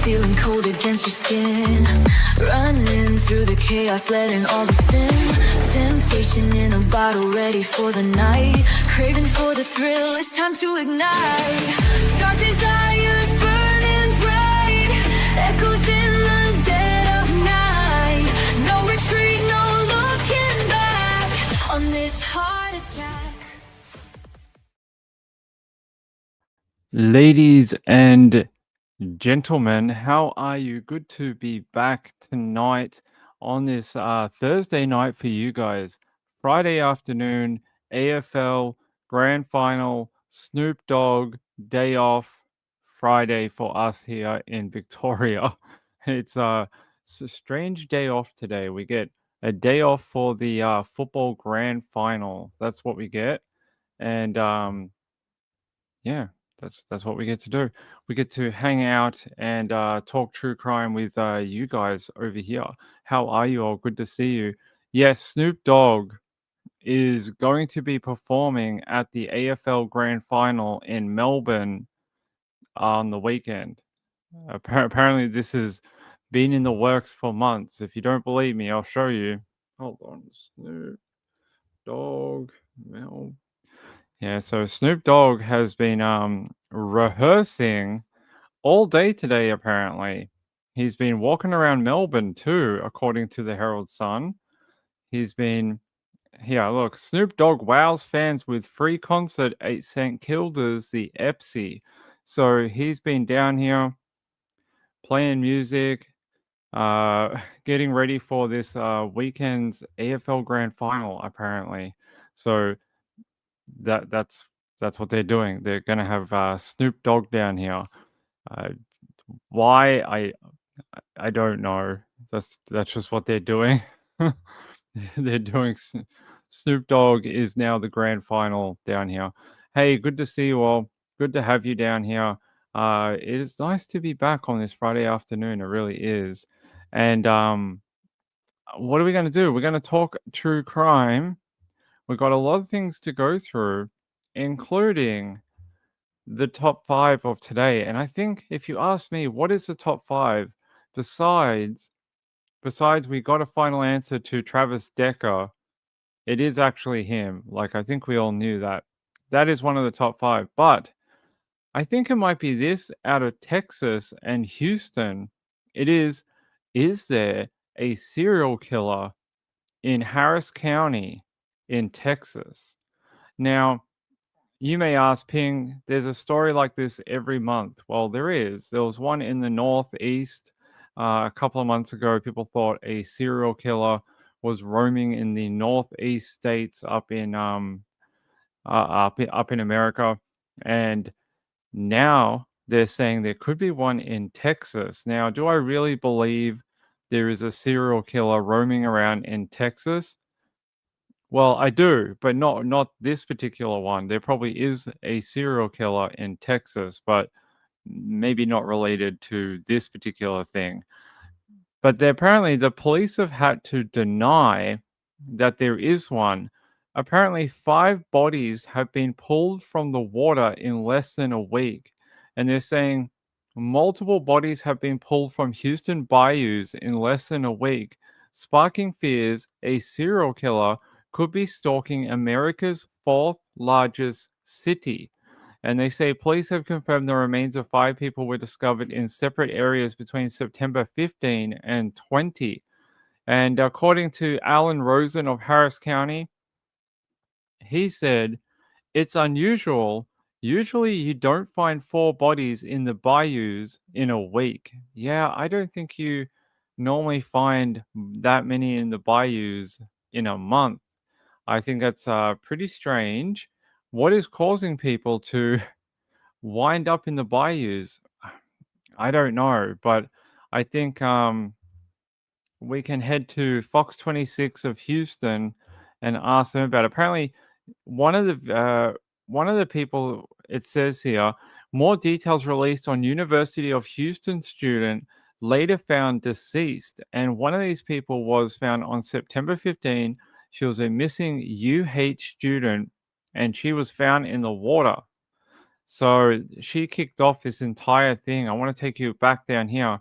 feeling cold against your skin. Running through the chaos, letting all the sin. Temptation in a bottle, ready for the night. Craving for the thrill, it's time to ignite. Dark desires burning bright, echoes in the dead of night. No retreat, no looking back on this heart attack. Ladies and gentlemen, how are you? Good to be back tonight on this Thursday night for you guys. Friday afternoon, AFL Grand Final, Snoop Dogg, day off, Friday for us here in Victoria. It's a strange day off today. We get a day off for the football Grand Final. That's what we get. And yeah, that's what we get to do. We get to hang out and talk true crime with you guys over here. How are you all? Good to see you. Yes, Snoop Dogg is going to be performing at the AFL Grand Final in Melbourne on the weekend. Apparently, this has been in the works for months. If you don't believe me, I'll show you. Hold on, Snoop Dogg, Melbourne. Yeah, so Snoop Dogg has been rehearsing all day today, apparently. He's been walking around Melbourne too, according to the Herald Sun. He's been here, look, Snoop Dogg wows fans with free concert at St. Kilda's the Epsie. So he's been down here playing music, getting ready for this weekend's AFL Grand Final, apparently. So that's what they're doing. They're gonna have Snoop Dogg down here. Why I don't know. That's just what they're doing. They're doing. Snoop Dogg is now the grand final down here. Hey, good to see you all. Good to have you down here. It is nice to be back on this Friday afternoon. It really is. And what are we going to do? We're going to talk true crime. We've got a lot of things to go through, including the top 5 of today. And I think if you ask me, what is the top 5 besides we got a final answer to Travis Decker, it is actually him. Like, I think we all knew that. That is one of the top 5. But I think it might be this out of Texas and Houston. It is there a serial killer in Harris County in Texas? Now, you may ask, Ping, there's a story like this every month. Well, there is. There was one in the Northeast a couple of months ago. People thought a serial killer was roaming in the Northeast states up in America, and now they're saying there could be one in Texas. Now, do I really believe there is a serial killer roaming around in Texas? Well, I do, but not this particular one. There probably is a serial killer in Texas, but maybe not related to this particular thing. But apparently the police have had to deny that there is one. Apparently 5 bodies have been pulled from the water in less than a week. And they're saying multiple bodies have been pulled from Houston bayous in less than a week, sparking fears a serial killer could be stalking America's 4th largest city. And they say police have confirmed the remains of 5 people were discovered in separate areas between September 15 and 20. And according to Alan Rosen of Harris County, he said, it's unusual. Usually you don't find 4 bodies in the bayous in a week. Yeah, I don't think you normally find that many in the bayous in a month. I think that's pretty strange. What is causing people to wind up in the bayous? I don't know, but I think we can head to Fox 26 of Houston and ask them about it. Apparently, one of the people, it says here, more details released on University of Houston student later found deceased, and one of these people was found on September 15. She was a missing UH student, and she was found in the water. So she kicked off this entire thing. I want to take you back down here.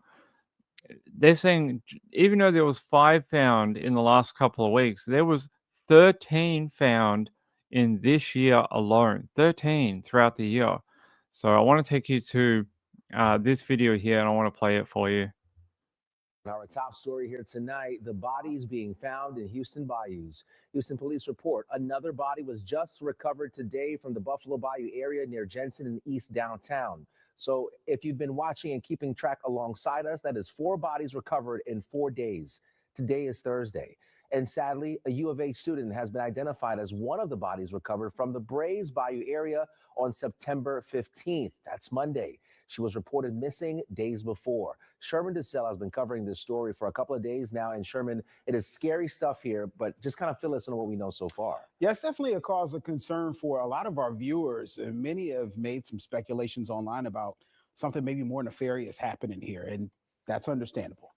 They're saying even though there was 5 found in the last couple of weeks, there was 13 found in this year alone. 13 throughout the year. So I want to take you to this video here, and I want to play it for you. Our top story here tonight, the bodies being found in Houston bayous. Houston police report another body was just recovered today from the Buffalo Bayou area near Jensen and East downtown. So if you've been watching and keeping track alongside us, that is 4 bodies recovered in 4 days. Today is Thursday. And sadly, a U of H student has been identified as one of the bodies recovered from the Brays Bayou area on September 15th. That's Monday. She was reported missing days before. Sherman DeSell has been covering this story for a couple of days now. And Sherman, it is scary stuff here, but just kind of fill us in on what we know so far. Yeah, it's definitely a cause of concern for a lot of our viewers. And many have made some speculations online about something maybe more nefarious happening here, and that's understandable.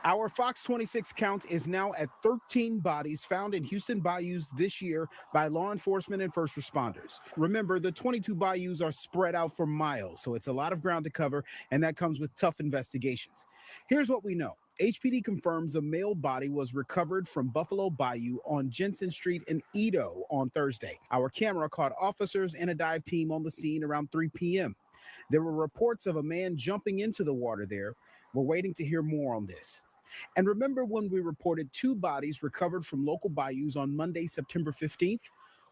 Our Fox 26 count is now at 13 bodies found in Houston bayous this year by law enforcement and first responders. Remember, the 22 bayous are spread out for miles, so it's a lot of ground to cover, and that comes with tough investigations. Here's what we know. HPD confirms a male body was recovered from Buffalo Bayou on Jensen Street in Edo on Thursday. Our camera caught officers and a dive team on the scene around 3 p.m. There were reports of a man jumping into the water there. We're waiting to hear more on this. And remember when we reported 2 bodies recovered from local bayous on Monday, September 15th?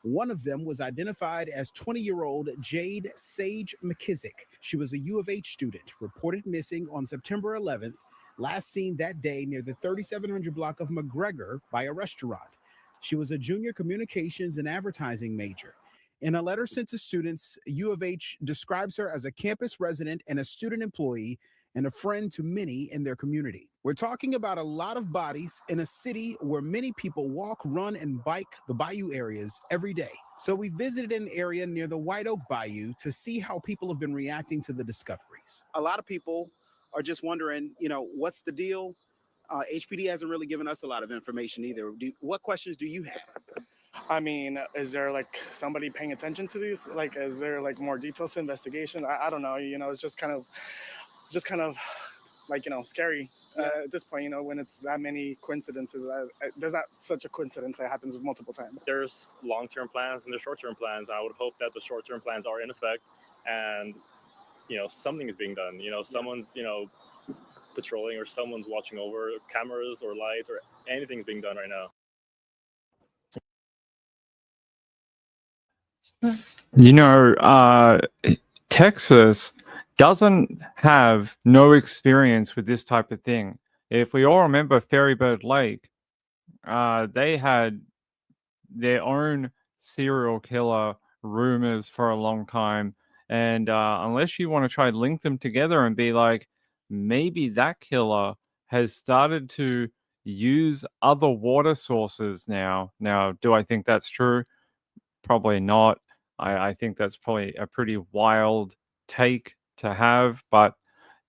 One of them was identified as 20-year-old Jade Sage McKissick. She was a U of H student, reported missing on September 11th, last seen that day near the 3700 block of McGregor by a restaurant. She was a junior communications and advertising major. In a letter sent to students, U of H describes her as a campus resident and a student employee and a friend to many in their community. We're talking about a lot of bodies in a city where many people walk, run, and bike the bayou areas every day. So we visited an area near the White Oak Bayou to see how people have been reacting to the discoveries. A lot of people are just wondering, what's the deal? HPD hasn't really given us a lot of information either. What questions do you have? I mean, is there like somebody paying attention to these? Like, is there like more details to investigation? I don't know. It's just kind of like, scary at this point, when it's that many coincidences. There's not such a coincidence that happens multiple times. There's long-term plans and there's short-term plans. I would hope that the short-term plans are in effect and, something is being done. Someone's, patrolling or someone's watching over cameras or lights or anything's being done right now. Texas doesn't have no experience with this type of thing. If we all remember Ferrybird Lake, they had their own serial killer rumors for a long time. And unless you want to try and link them together and be like, maybe that killer has started to use other water sources now. Now, do I think that's true? Probably not. I think that's probably a pretty wild take to have, but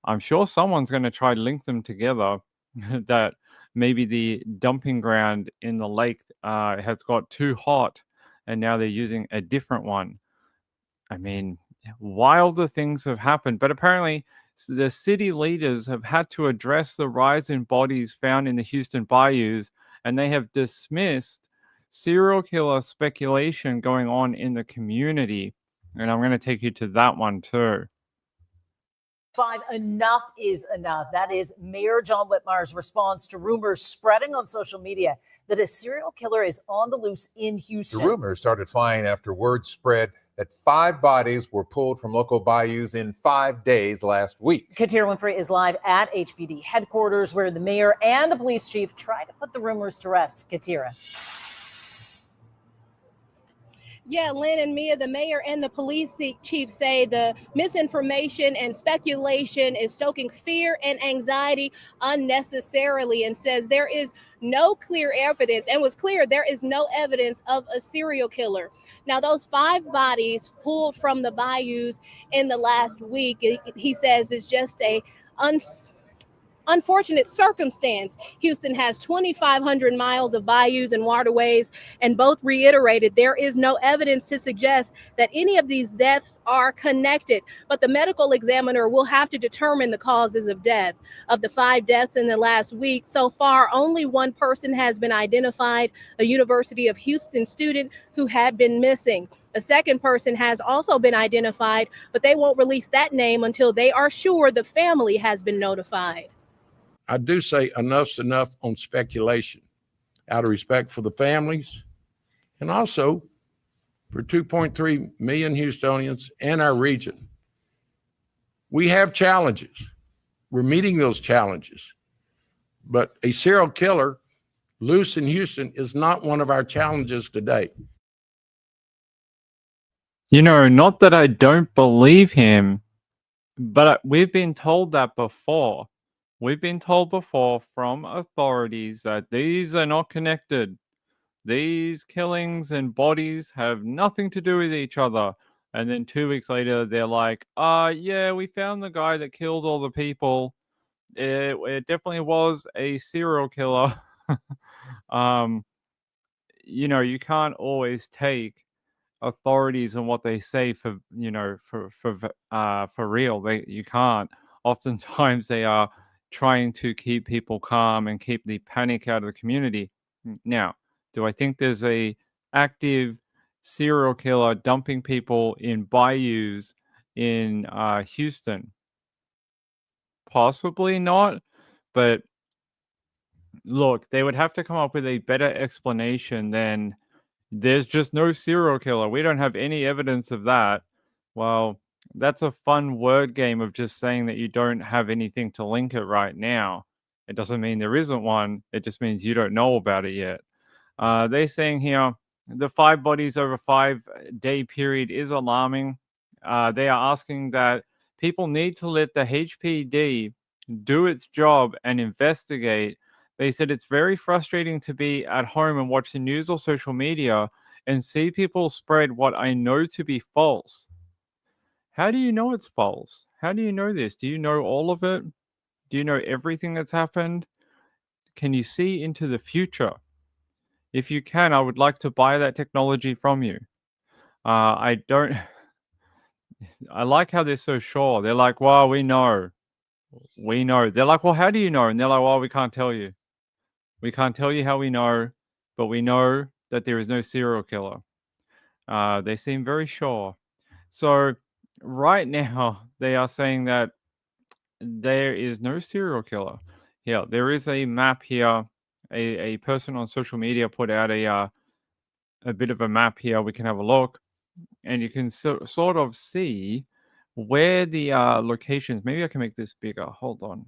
I'm sure someone's going to try to link them together that maybe the dumping ground in the lake has got too hot and now they're using a different one. I mean, wilder things have happened, but apparently the city leaders have had to address the rise in bodies found in the Houston bayous, and they have dismissed serial killer speculation going on in the community. And I'm going to take you to that one too. 5, enough is enough. That is Mayor John Whitmire's response to rumors spreading on social media that a serial killer is on the loose in Houston. The rumors started flying after word spread that 5 bodies were pulled from local bayous in 5 days last week. Katira Winfrey is live at HPD headquarters where the mayor and the police chief try to put the rumors to rest. Katira. Yeah, Lynn and Mia, the mayor and the police chief say the misinformation and speculation is stoking fear and anxiety unnecessarily, and says there is no clear evidence, and was clear there is no evidence of a serial killer. Now, those 5 bodies pulled from the bayous in the last week, he says, is just unfortunate circumstance. Houston has 2,500 miles of bayous and waterways, and both reiterated there is no evidence to suggest that any of these deaths are connected, but the medical examiner will have to determine the causes of death. Of the 5 deaths in the last week, so far, only one person has been identified, a University of Houston student who had been missing. A second person has also been identified, but they won't release that name until they are sure the family has been notified. I do say enough's enough on speculation out of respect for the families and also for 2.3 million Houstonians and our region. We have challenges. We're meeting those challenges. But a serial killer loose in Houston is not one of our challenges today. You know, not that I don't believe him, but we've been told that before. We've been told before from authorities that these are not connected. These killings and bodies have nothing to do with each other. And then 2 weeks later, they're like, yeah, we found the guy that killed all the people. It definitely was a serial killer. You know, you can't always take authorities and what they say for real. You can't. Oftentimes they are trying to keep people calm and keep the panic out of the community. Now, do I think there's a active serial killer dumping people in bayous in Houston? Possibly not, but look, they would have to come up with a better explanation than there's just no serial killer. We don't have any evidence of that. Well, that's a fun word game of just saying that you don't have anything to link it right now. It doesn't mean there isn't one. It just means you don't know about it yet. They're saying here the 5 bodies over 5-day period is alarming. They are asking that people need to let the HPD do its job and investigate. They said it's very frustrating to be at home and watch the news or social media and see people spread what I know to be false. How do you know it's false? How do you know this? Do you know all of it? Do you know everything that's happened? Can you see into the future? If you can, I would like to buy that technology from you. I don't. I like how they're so sure. They're like, well, we know. We know. They're like, well, how do you know? And they're like, well, we can't tell you. We can't tell you how we know, but we know that there is no serial killer. They seem very sure. So right now, they are saying that there is no serial killer. Yeah, there is a map here. A person on social media put out a bit of a map here. We can have a look, and you can sort of see where the locations. Maybe I can make this bigger. Hold on.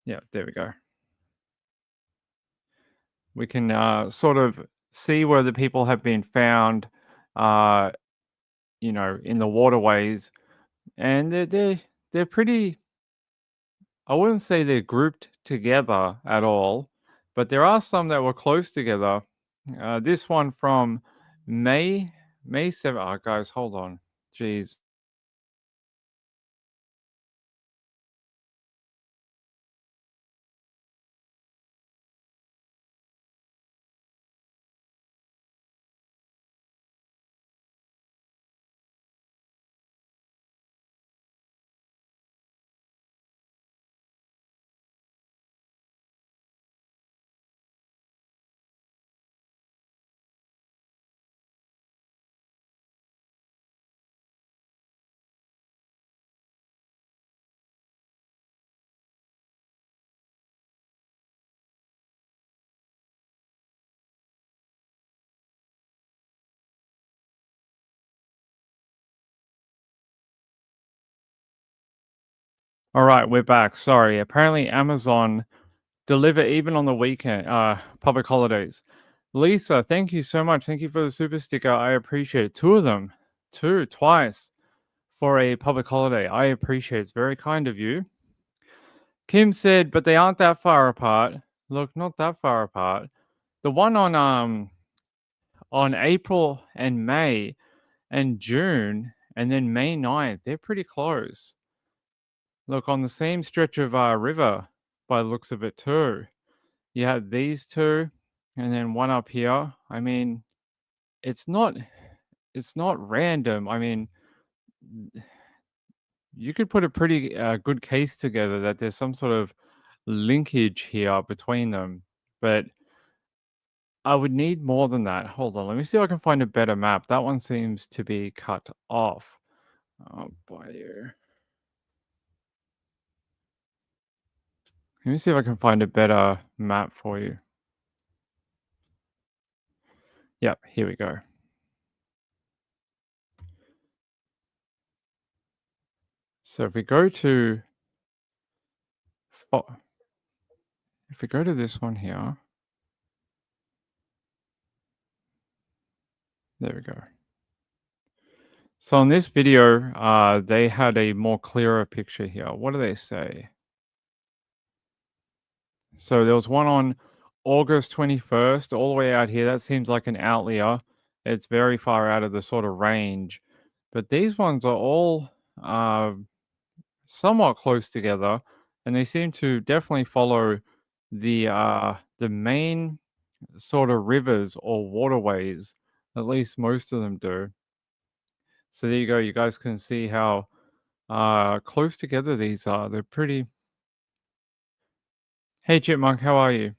Yeah, there we go. We can sort of see where the people have been found, you know, in the waterways, and they're pretty. I wouldn't say they're grouped together at all, but there are some that were close together. This one from May 7th. Oh, guys, hold on. Jeez. All right, we're back. Sorry. Apparently, Amazon deliver even on the weekend, public holidays. Lisa, thank you so much. Thank you for the super sticker. I appreciate it. 2 of them, twice for a public holiday. I appreciate it. It's very kind of you. Kim said, but they aren't that far apart. Look, not that far apart. The one on April and May and June, and then May 9th, they're pretty close. Look, on the same stretch of river, by the looks of it too. You had these two, and then one up here. I mean, it's not random. I mean, you could put a pretty good case together that there's some sort of linkage here between them, but I would need more than that. Hold on, let me see if I can find a better map. That one seems to be cut off. Oh, Bayou. Let me see if I can find a better map for you. Yep, here we go. So if we go to this one here, there we go. So in this video, they had a more clearer picture here. What do they say? So there was one on August 21st, all the way out here. That seems like an outlier. It's very far out of the sort of range. But these ones are all somewhat close together, and they seem to definitely follow the main sort of rivers or waterways. At least most of them do. So there you go. You guys can see how close together these are. They're pretty. Hey, Chipmunk, how are you?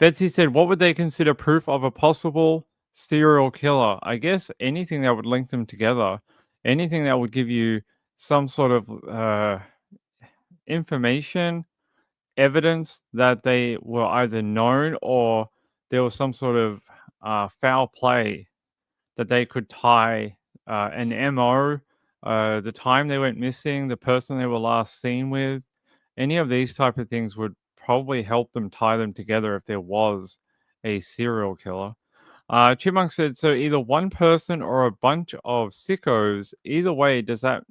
Betsy said, what would they consider proof of a possible serial killer? I guess anything that would link them together, anything that would give you some sort of information, evidence that they were either known or there was some sort of foul play that they could tie an MO, the time they went missing, the person they were last seen with. Any of these type of things would probably help them tie them together if there was a serial killer. Chipmunk said, so either one person or a bunch of sickos. Either way, does that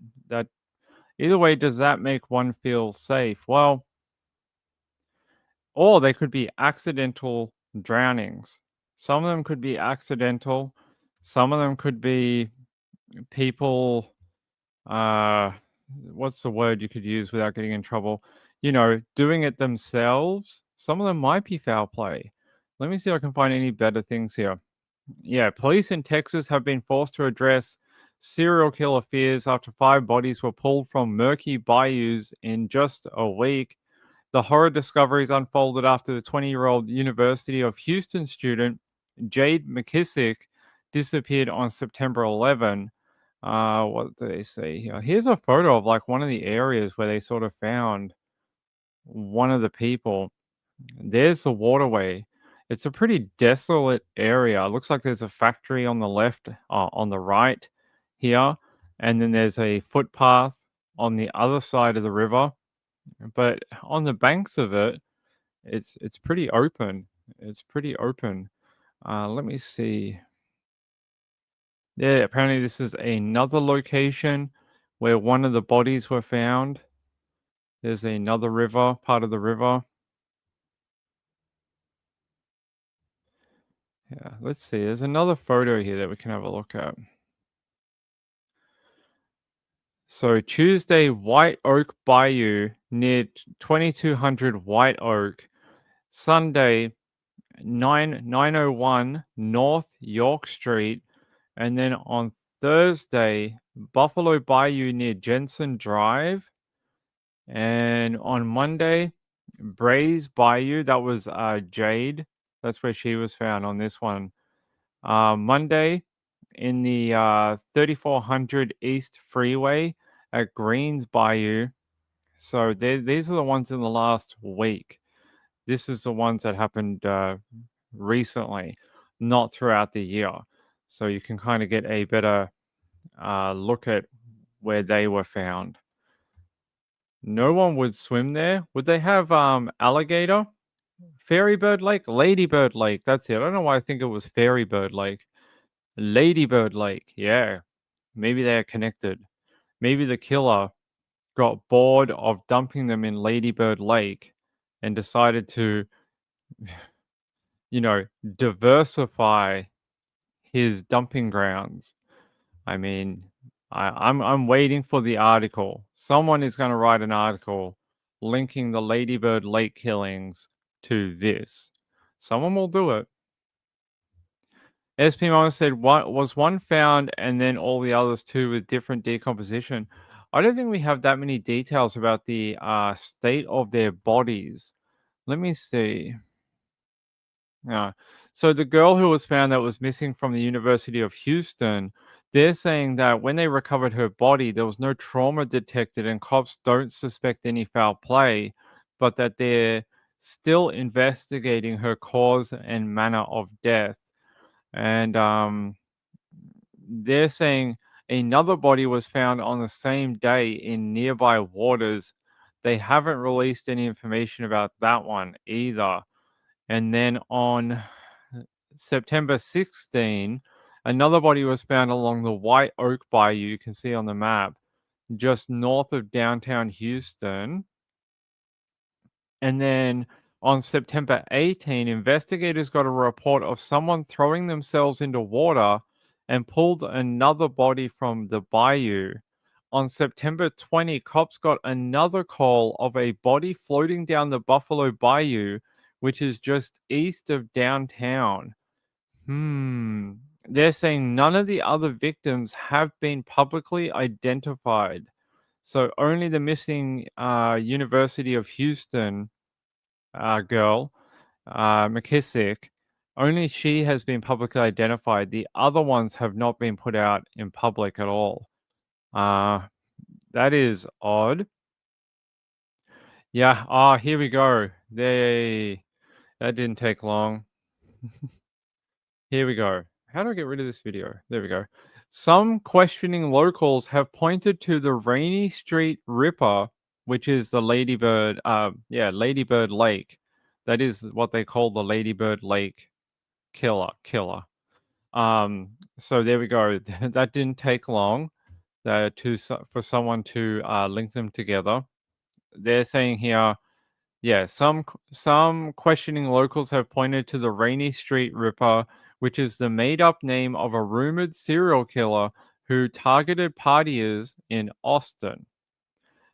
make one feel safe? Well, or they could be accidental drownings. Some of them could be accidental. Some of them could be people. What's the word you could use without getting in trouble? You know, doing it themselves. Some of them might be foul play. Let me see if I can find any better things here. Yeah, police in Texas have been forced to address serial killer fears after 5 bodies were pulled from murky bayous in just a week. The horror discoveries unfolded after the 20-year-old University of Houston student Jade McKissick disappeared on September 11. What do they say here? Here's a photo of like one of the areas where they sort of found one of the people. There's the waterway. It's a pretty desolate area. It looks like there's a factory on the left, on the right here, and then there's a footpath on the other side of the river. But on the banks of it, it's pretty open. It's pretty open. Let me see. Yeah, apparently this is another location where one of the bodies were found. There's another river, part of the river. Yeah, let's see. There's another photo here that we can have a look at. So Tuesday, White Oak Bayou near 2200 White Oak. Sunday, 901 North York Street. And then on Thursday, Buffalo Bayou near Jensen Drive. And on Monday, Braze Bayou, that was Jade. That's where she was found on this one. Monday, in the 3400 East Freeway at Greens Bayou. So these are the ones in the last week. This is the ones that happened recently, not throughout the year. So you can kind of get a better look at where they were found. No one would swim there. Would they have alligator? Fairybird Lake? Ladybird Lake. That's it. I don't know why I think it was Fairybird Lake. Ladybird Lake. Yeah. Maybe they are connected. Maybe the killer got bored of dumping them in Ladybird Lake and decided to, you know, diversify his dumping grounds. I mean, I'm waiting for the article. Someone is going to write an article linking the Ladybird Lake killings to this. Someone will do it. SP Mama said, "What was one found, and then all the others too with different decomposition?" I don't think we have that many details about the state of their bodies. Let me see. Yeah. So the girl who was found that was missing from the University of Houston, they're saying that when they recovered her body, there was no trauma detected, and cops don't suspect any foul play, but that they're still investigating her cause and manner of death. And they're saying another body was found on the same day in nearby waters. They haven't released any information about that one either. And then on September 16, another body was found along the White Oak Bayou, you can see on the map, just north of downtown Houston. And then on September 18, investigators got a report of someone throwing themselves into water and pulled another body from the bayou. On September 20, cops got another call of a body floating down the Buffalo Bayou, which is just east of downtown. They're saying none of the other victims have been publicly identified. So only the missing University of Houston girl, McKissick, only she has been publicly identified. The other ones have not been put out in public at all. That is odd. Yeah, here we go. That didn't take long. Here we go. How do I get rid of this video? There we go. Some questioning locals have pointed to the Rainy Street Ripper, which is the Ladybird Lake. That is what they call the Ladybird Lake killer. So there we go. That didn't take long for someone to link them together. They're saying here, some questioning locals have pointed to the Rainy Street Ripper, which is the made-up name of a rumored serial killer who targeted partiers in Austin.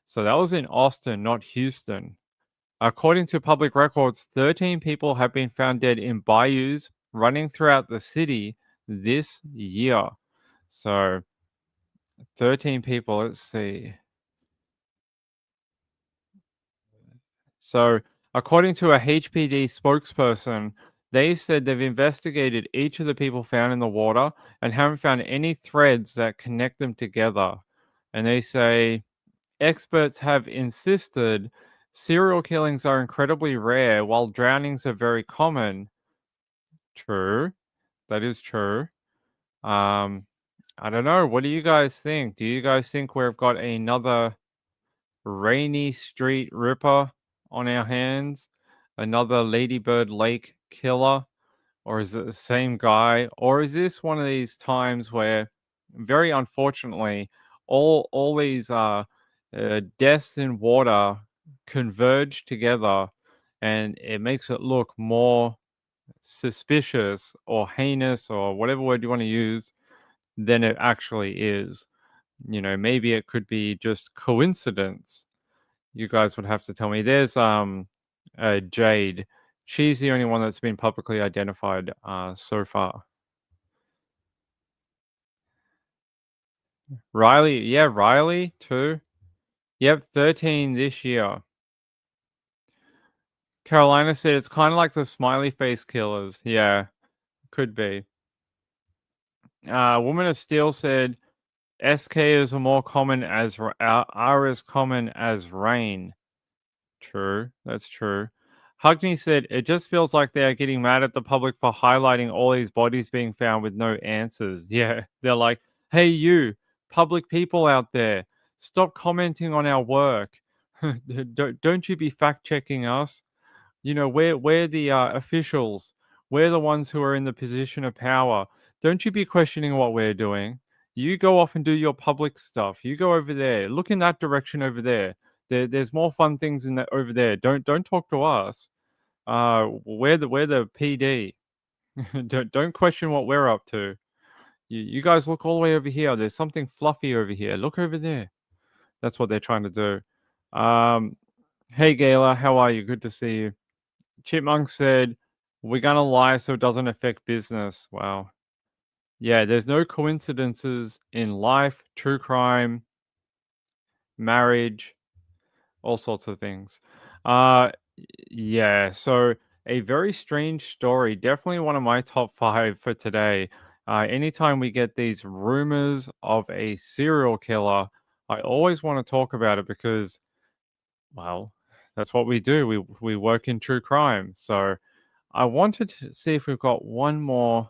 So that was in Austin, not Houston. According to public records, 13 people have been found dead in bayous running throughout the city this year. So 13 people, let's see. So according to a HPD spokesperson, they said they've investigated each of the people found in the water and haven't found any threads that connect them together. And they say experts have insisted serial killings are incredibly rare while drownings are very common. True. That is true. I don't know. What do you guys think? Do you guys think we've got another Rainy Street Ripper on our hands? Another Ladybird Lake killer? Or is it the same guy? Or is this one of these times where, very unfortunately, all these deaths in water converge together and it makes it look more suspicious or heinous or whatever word you want to use than it actually is? You know, maybe it could be just coincidence. You guys would have to tell me. There's Jade. She's the only one that's been publicly identified so far. Riley too. Yep, 13 this year. Carolina said it's kind of like the smiley face killers. Yeah, could be. Woman of Steel said SK is more common as are as common as rain. True, that's true. Hugney said it just feels like they are getting mad at the public for highlighting all these bodies being found with no answers. Yeah, they're like, hey, you public people out there, stop commenting on our work. Don't you be fact checking us? You know, we're the officials. We're the ones who are in the position of power. Don't you be questioning what we're doing. You go off and do your public stuff. You go over there. Look in that direction over there. There's more fun things in that over there. Don't talk to us. We're the PD. Don't question what we're up to. You guys look all the way over here. There's something fluffy over here. Look over there. That's what they're trying to do. Hey, Gayla, how are you? Good to see you. Chipmunk said, we're going to lie so it doesn't affect business. Wow. Yeah, there's no coincidences in life, true crime, marriage, all sorts of things. Yeah, so a very strange story. Definitely one of my top 5 for today. Anytime we get these rumors of a serial killer, I always want to talk about it because, well, that's what we do. We work in true crime. So I wanted to see if we've got one more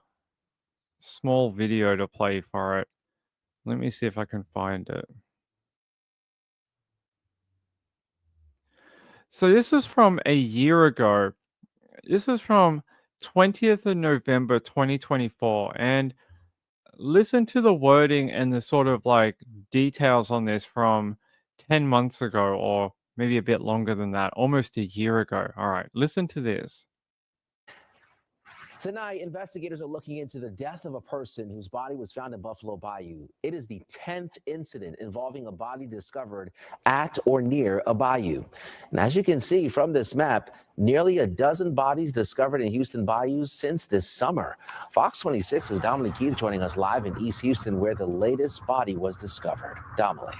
small video to play for it. Let me see if I can find it. So this is from a year ago. This is from 20th of November 2024. And listen to the wording and the sort of like details on this from 10 months ago, or maybe a bit longer than that, almost a year ago. All right, listen to this. Tonight, investigators are looking into the death of a person whose body was found in Buffalo Bayou. It is the 10th incident involving a body discovered at or near a bayou. And as you can see from this map, nearly a dozen bodies discovered in Houston bayous since this summer. Fox 26's Dominic Keith joining us live in East Houston, where the latest body was discovered. Dominic.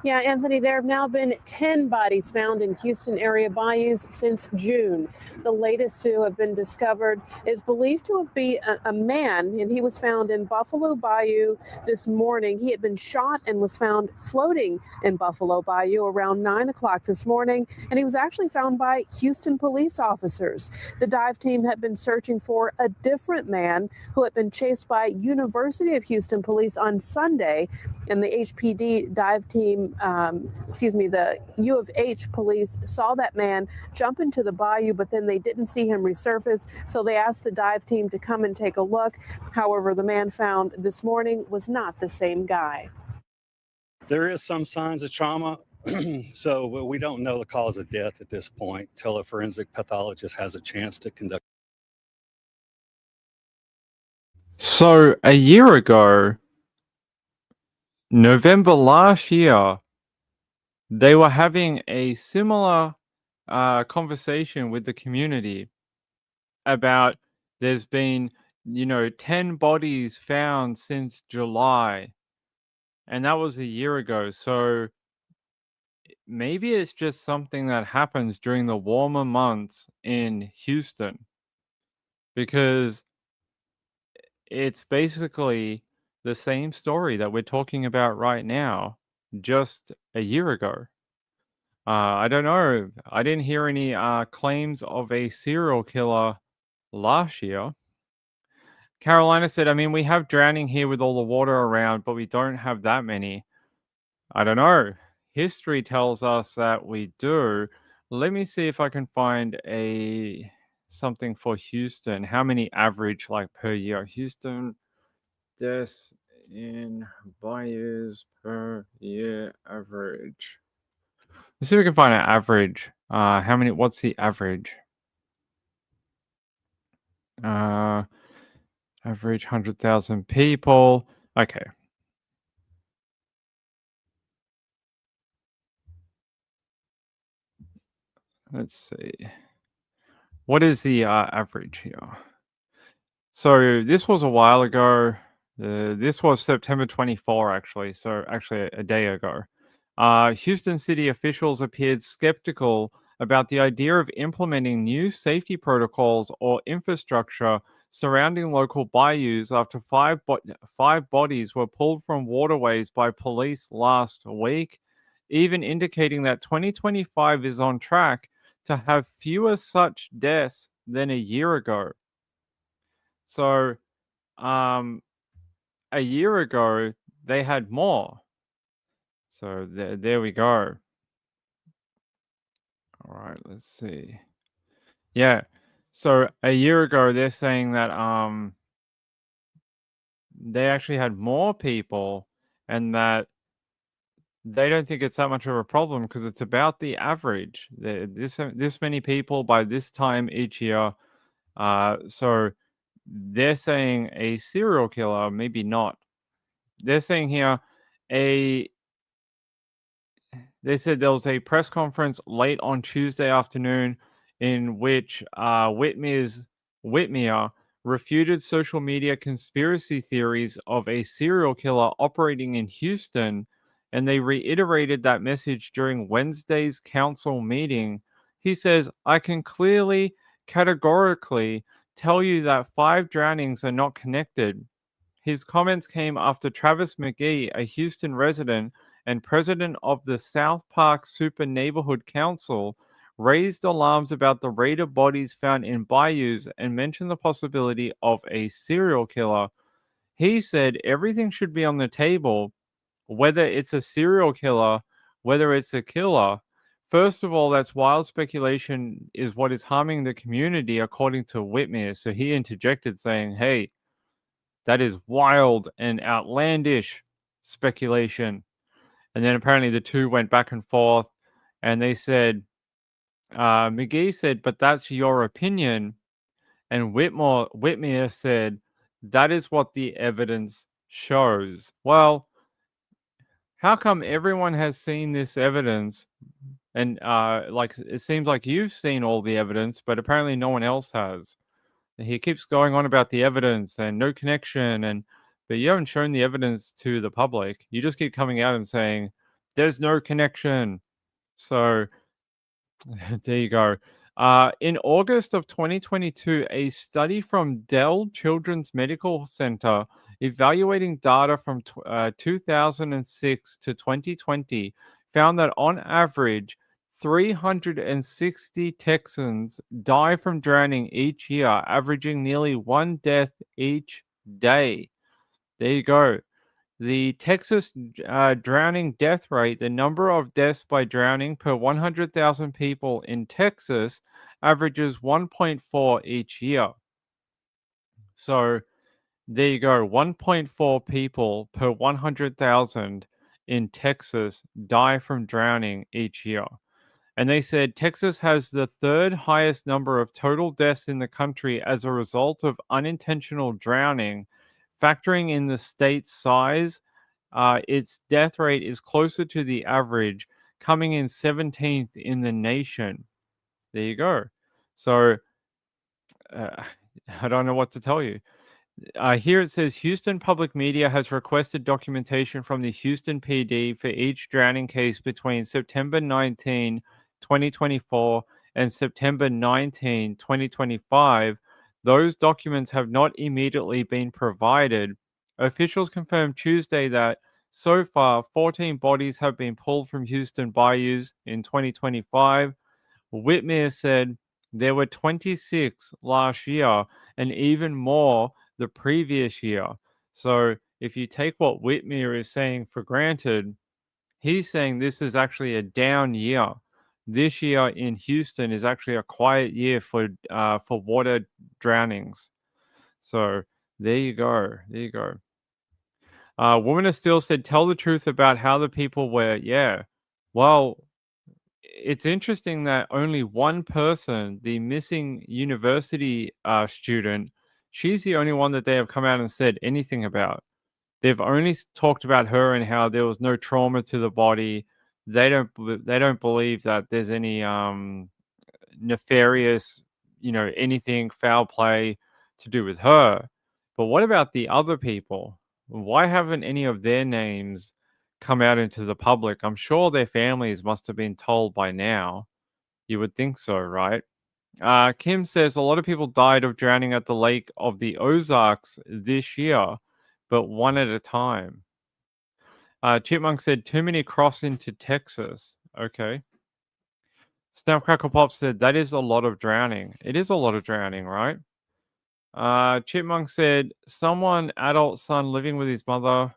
Yeah, Anthony, there have now been 10 bodies found in Houston area bayous since June. The latest to have been discovered is believed to be a man, and he was found in Buffalo Bayou this morning. He had been shot and was found floating in Buffalo Bayou around 9 o'clock this morning, and he was actually found by Houston police officers. The dive team had been searching for a different man who had been chased by University of Houston police on Sunday, and the HPD dive team the U of H police saw that man jump into the bayou, but then they didn't see him resurface. So they asked the dive team to come and take a look. However, the man found this morning was not the same guy. There is some signs of trauma. So we don't know the cause of death at this point till a forensic pathologist has a chance to conduct. So a year ago, November last year, they were having a similar conversation with the community about there's been, 10 bodies found since July. And that was a year ago. So maybe it's just something that happens during the warmer months in Houston, because it's basically the same story that we're talking about right now, just a year ago. I don't know. I didn't hear any claims of a serial killer last year. Carolina said, we have drowning here with all the water around, but we don't have that many. I don't know. History tells us that we do. Let me see if I can find something for Houston. How many average per year? Houston deaths in bayous per year average. Let's see if we can find an average. What's the average? Average 100,000 people. Okay. Let's see. What is the average here? So this was a while ago. This was September 24, actually. So actually a day ago. Houston city officials appeared skeptical about the idea of implementing new safety protocols or infrastructure surrounding local bayous after five bodies were pulled from waterways by police last week, even indicating that 2025 is on track to have fewer such deaths than a year ago. So, a year ago, they had more. So there we go. All right, let's see. Yeah. So a year ago, they're saying that they actually had more people, and that they don't think it's that much of a problem because it's about the average. This many people by this time each year. So they're saying a serial killer, maybe not. They're saying here they said there was a press conference late on Tuesday afternoon in which Whitmer refuted social media conspiracy theories of a serial killer operating in Houston, and they reiterated that message during Wednesday's council meeting. He says, I can clearly, categorically tell you that 5 drownings are not connected. His comments came after Travis McGee, a Houston resident and president of the South Park Super Neighborhood Council, raised alarms about the rate of bodies found in bayous and mentioned the possibility of a serial killer. He said everything should be on the table, whether it's a serial killer, whether it's a killer. First of all, that's wild speculation is what is harming the community, according to Whitmer. So he interjected saying, hey, that is wild and outlandish speculation. And then apparently the two went back and forth, and they said, McGee said, but that's your opinion. And Whitmer said, that is what the evidence shows. Well, how come everyone has seen this evidence? And like it seems like you've seen all the evidence, but apparently no one else has. He keeps going on about the evidence and no connection, but you haven't shown the evidence to the public. You just keep coming out and saying there's no connection. So there you go. In August of 2022, a study from Dell Children's Medical Center evaluating data from 2006 to 2020 found that on average, 360 Texans die from drowning each year, averaging nearly 1 death each day. There you go. The Texas drowning death rate, the number of deaths by drowning per 100,000 people in Texas, averages 1.4 each year. So there you go. 1.4 people per 100,000 in Texas die from drowning each year. And they said Texas has the 3rd highest number of total deaths in the country as a result of unintentional drowning. Factoring in the state's size, its death rate is closer to the average, coming in 17th in the nation. There you go. So I don't know what to tell you. Here it says Houston Public Media has requested documentation from the Houston PD for each drowning case between September 19, 2024 and September 19, 2025. Those documents have not immediately been provided. Officials confirmed Tuesday that so far 14 bodies have been pulled from Houston bayous in 2025. Whitmer said there were 26 last year and even more the previous year. So if you take what Whitmer is saying for granted, he's saying this is actually a down year. This year in Houston is actually a quiet year for water drownings. So there you go. There you go. Woman of Steel said, tell the truth about how the people were. Yeah. Well, it's interesting that only one person, the missing university student, she's the only one that they have come out and said anything about. They've only talked about her and how there was no trauma to the body. They don't believe that there's any nefarious, anything foul play to do with her. But what about the other people? Why haven't any of their names come out into the public? I'm sure their families must have been told by now. You would think so, right? Kim says a lot of people died of drowning at the Lake of the Ozarks this year, but one at a time. Chipmunk said too many cross into Texas. Okay. Snapcrackle Pop said that is a lot of drowning. It is a lot of drowning, right? Chipmunk said someone adult son living with his mother.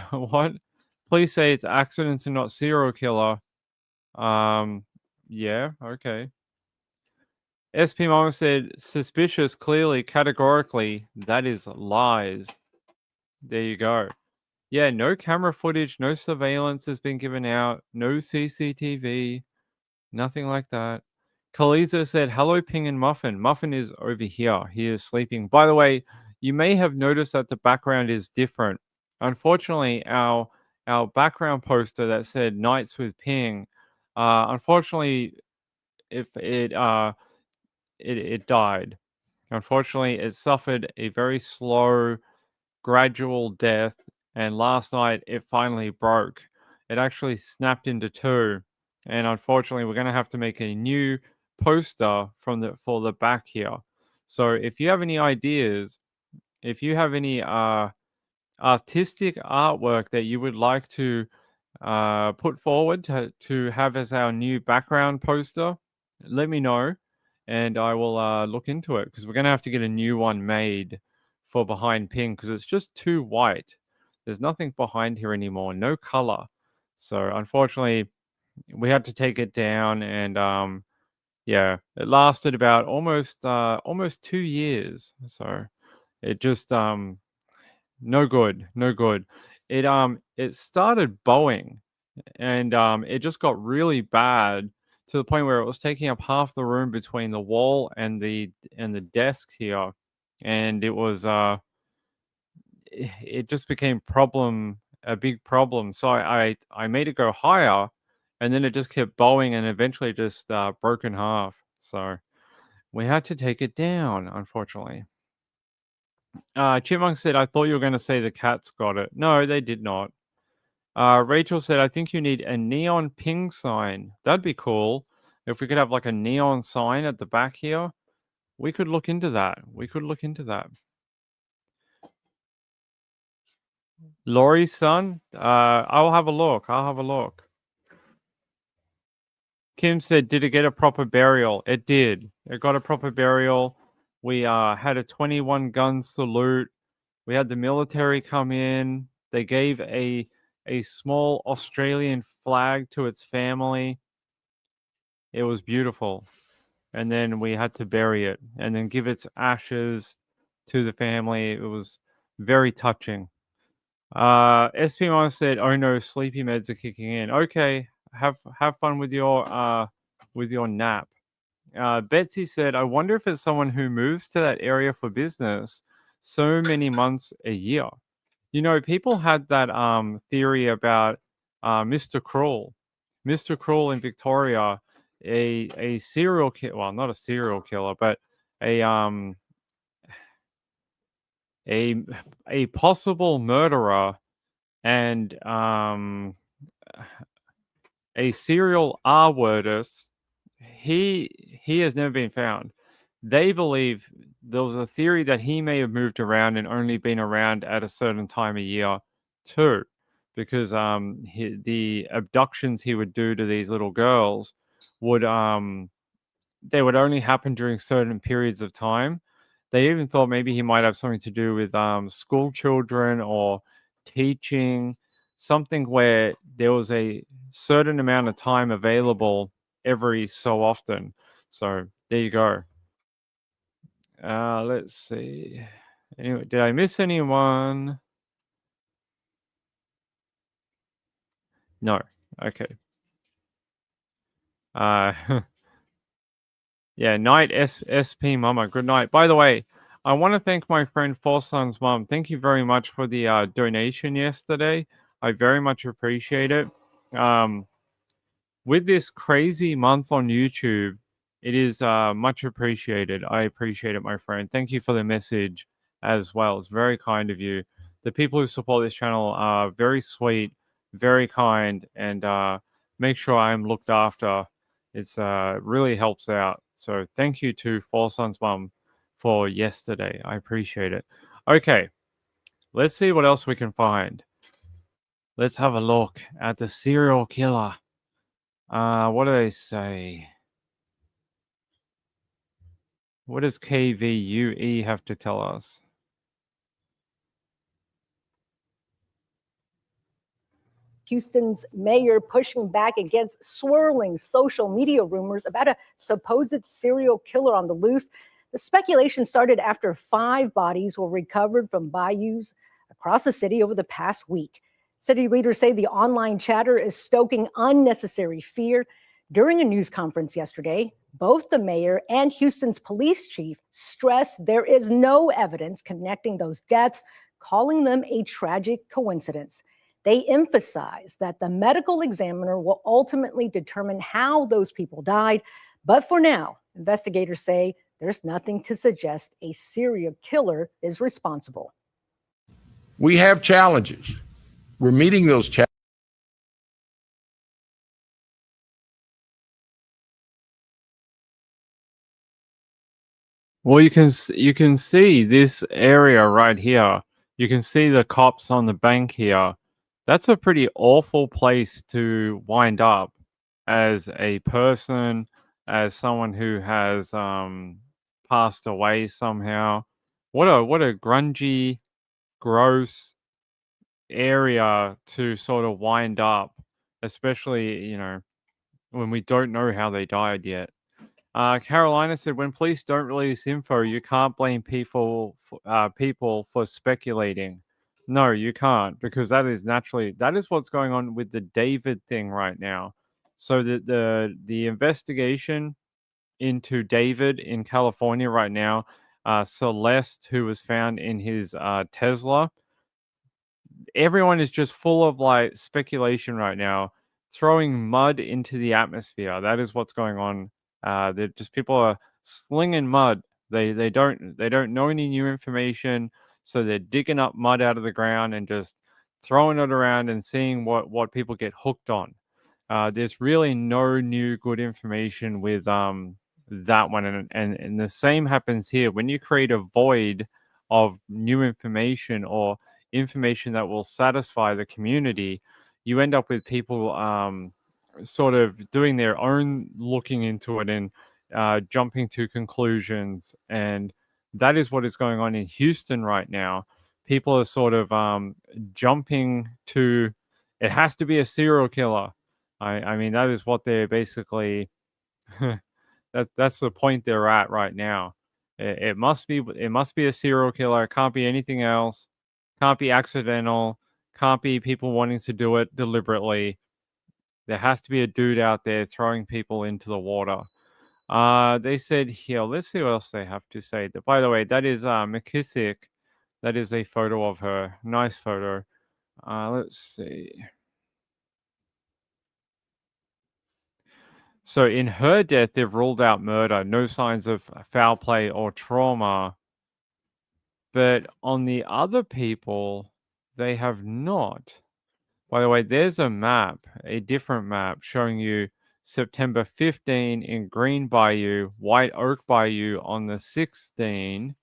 What? Please say it's accidents and not serial killer. Yeah, okay. SP Mama said suspicious, clearly, categorically. That is lies. There you go. Yeah, no camera footage, no surveillance has been given out, no CCTV, nothing like that. Kaliza said, hello, Ping and Muffin. Muffin is over here. He is sleeping. By the way, you may have noticed that the background is different. Unfortunately, our background poster that said Nights with Ping, unfortunately, if it died. Unfortunately, it suffered a very slow, gradual death, and last night it finally broke. It actually snapped into two, and unfortunately, we're going to have to make a new poster for the back here. So, if you have any ideas, if you have any artistic artwork that you would like to put forward to have as our new background poster, let me know, and I will look into it, because we're going to have to get a new one made for behind Ping, because it's just too white. There's nothing behind here anymore, no color. So unfortunately, we had to take it down, and yeah, it lasted about almost 2 years. So it just no good. It started bowing, and it just got really bad to the point where it was taking up half the room between the wall and the desk here, and it was it just became a big problem. So I made it go higher, and then it just kept bowing, and eventually just broke in half. So we had to take it down, unfortunately. Chipmunk said, I thought you were going to say the cats got it. No, they did not. Rachel said, I think you need a neon Ping sign. That'd be cool. If we could have like a neon sign at the back here, we could look into that. Laurie's son, I'll have a look. Kim said, did it get a proper burial? It did. It got a proper burial. We had a 21 gun salute. We had the military come in. They gave a small Australian flag to its family. It was beautiful. And then we had to bury it and then give its ashes to the family. It was very touching. SP Mom said, oh no, sleepy meds are kicking in. Okay, have fun with your nap. Betsy said, I wonder if it's someone who moves to that area for business so many months a year. You know, people had that theory about Mr. Cruel. Mr. Cruel in Victoria, a serial killer, well, not a serial killer, but a possible murderer and a serial R-wordist. He has never been found. They believe there was a theory that he may have moved around and only been around at a certain time of year too, because the abductions he would do to these little girls would they would only happen during certain periods of time. They even thought maybe he might have something to do with school children or teaching, something where there was a certain amount of time available every so often. So there you go. Let's see. Anyway, did I miss anyone? No. Okay. Yeah, night SP Mama. Good night. By the way, I want to thank my friend Four Sons Mom. Thank you very much for the donation yesterday. I very much appreciate it. With this crazy month on YouTube, it is much appreciated. I appreciate it, my friend. Thank you for the message as well. It's very kind of you. The people who support this channel are very sweet, very kind, and make sure I'm looked after. It's really helps out. So thank you to Four Sons Mum for yesterday. I appreciate it. Okay, let's see what else we can find. Let's have a look at the serial killer. What do they say? What does KVUE have to tell us? Houston's mayor pushing back against swirling social media rumors about a supposed serial killer on the loose. The speculation started after 5 bodies were recovered from bayous across the city over the past week. City leaders say the online chatter is stoking unnecessary fear. During a news conference yesterday, Both the mayor and Houston's police chief stressed there is no evidence connecting those deaths, calling them a tragic coincidence. They emphasize that the medical examiner will ultimately determine how those people died. But for now, investigators say there's nothing to suggest a serial killer is responsible. We have challenges. We're meeting those challenges. Well, you can see this area right here. You can see the cops on the bank here. That's a pretty awful place to wind up as a person, as someone who has passed away somehow. What a grungy, gross area to sort of wind up, especially, you know, when we don't know how they died yet. Carolina said, when police don't release info, you can't blame people for speculating. No, you can't, because that is what's going on with the David thing right now. So the investigation into David in California right now, Celeste, who was found in his Tesla, everyone is just full of like speculation right now, throwing mud into the atmosphere. That is what's going on. They're just, people are slinging mud. They don't know any new information, so they're digging up mud out of the ground and just throwing it around and seeing what people get hooked on. There's really no new good information with that one, and the same happens here. When you create a void of new information or information that will satisfy the community, you end up with people sort of doing their own looking into it and jumping to conclusions. And that is what is going on in Houston right now. People are sort of jumping to, it has to be a serial killer. I mean, that is what they're basically, that's the point they're at right now. It must be a serial killer. It can't be anything else. Can't be accidental. Can't be people wanting to do it deliberately. There has to be a dude out there throwing people into the water. They said here, let's see what else they have to say. By the way, that is McKissick. That is a photo of her. Nice photo. Let's see. So in her death, they've ruled out murder. No signs of foul play or trauma. But on the other people, they have not. By the way, there's a map, a different map showing you September 15 in Green Bayou, White Oak Bayou on the 16.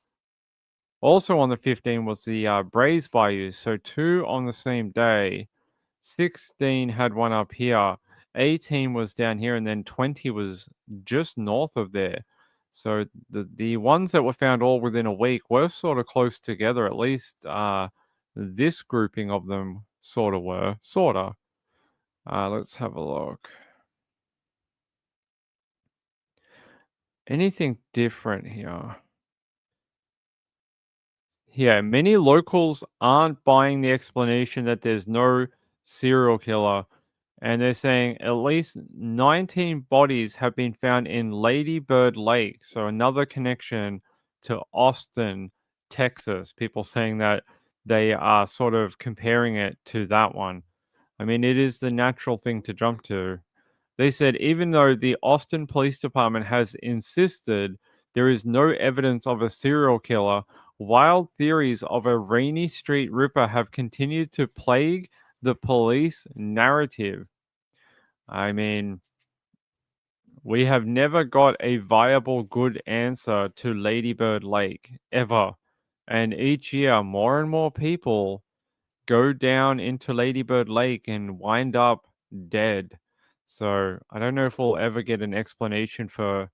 Also on the 15 was the Braze Bayou. So 2 on the same day. 16 had one up here. 18 was down here, and then 20 was just north of there. So the ones that were found all within a week were sort of close together. At least this grouping of them sort of were. Let's have a look. Anything different here? Yeah, many locals aren't buying the explanation that there's no serial killer. And they're saying at least 19 bodies have been found in Lady Bird Lake. So another connection to Austin, Texas. People saying that they are sort of comparing it to that one. I mean, it is the natural thing to jump to. They said even though the Austin Police Department has insisted there is no evidence of a serial killer, wild theories of a Rainy Street Ripper have continued to plague the police narrative. I mean, we have never got a viable good answer to Lady Bird Lake, ever. And each year, more and more people go down into Lady Bird Lake and wind up dead. So I don't know if we'll ever get an explanation for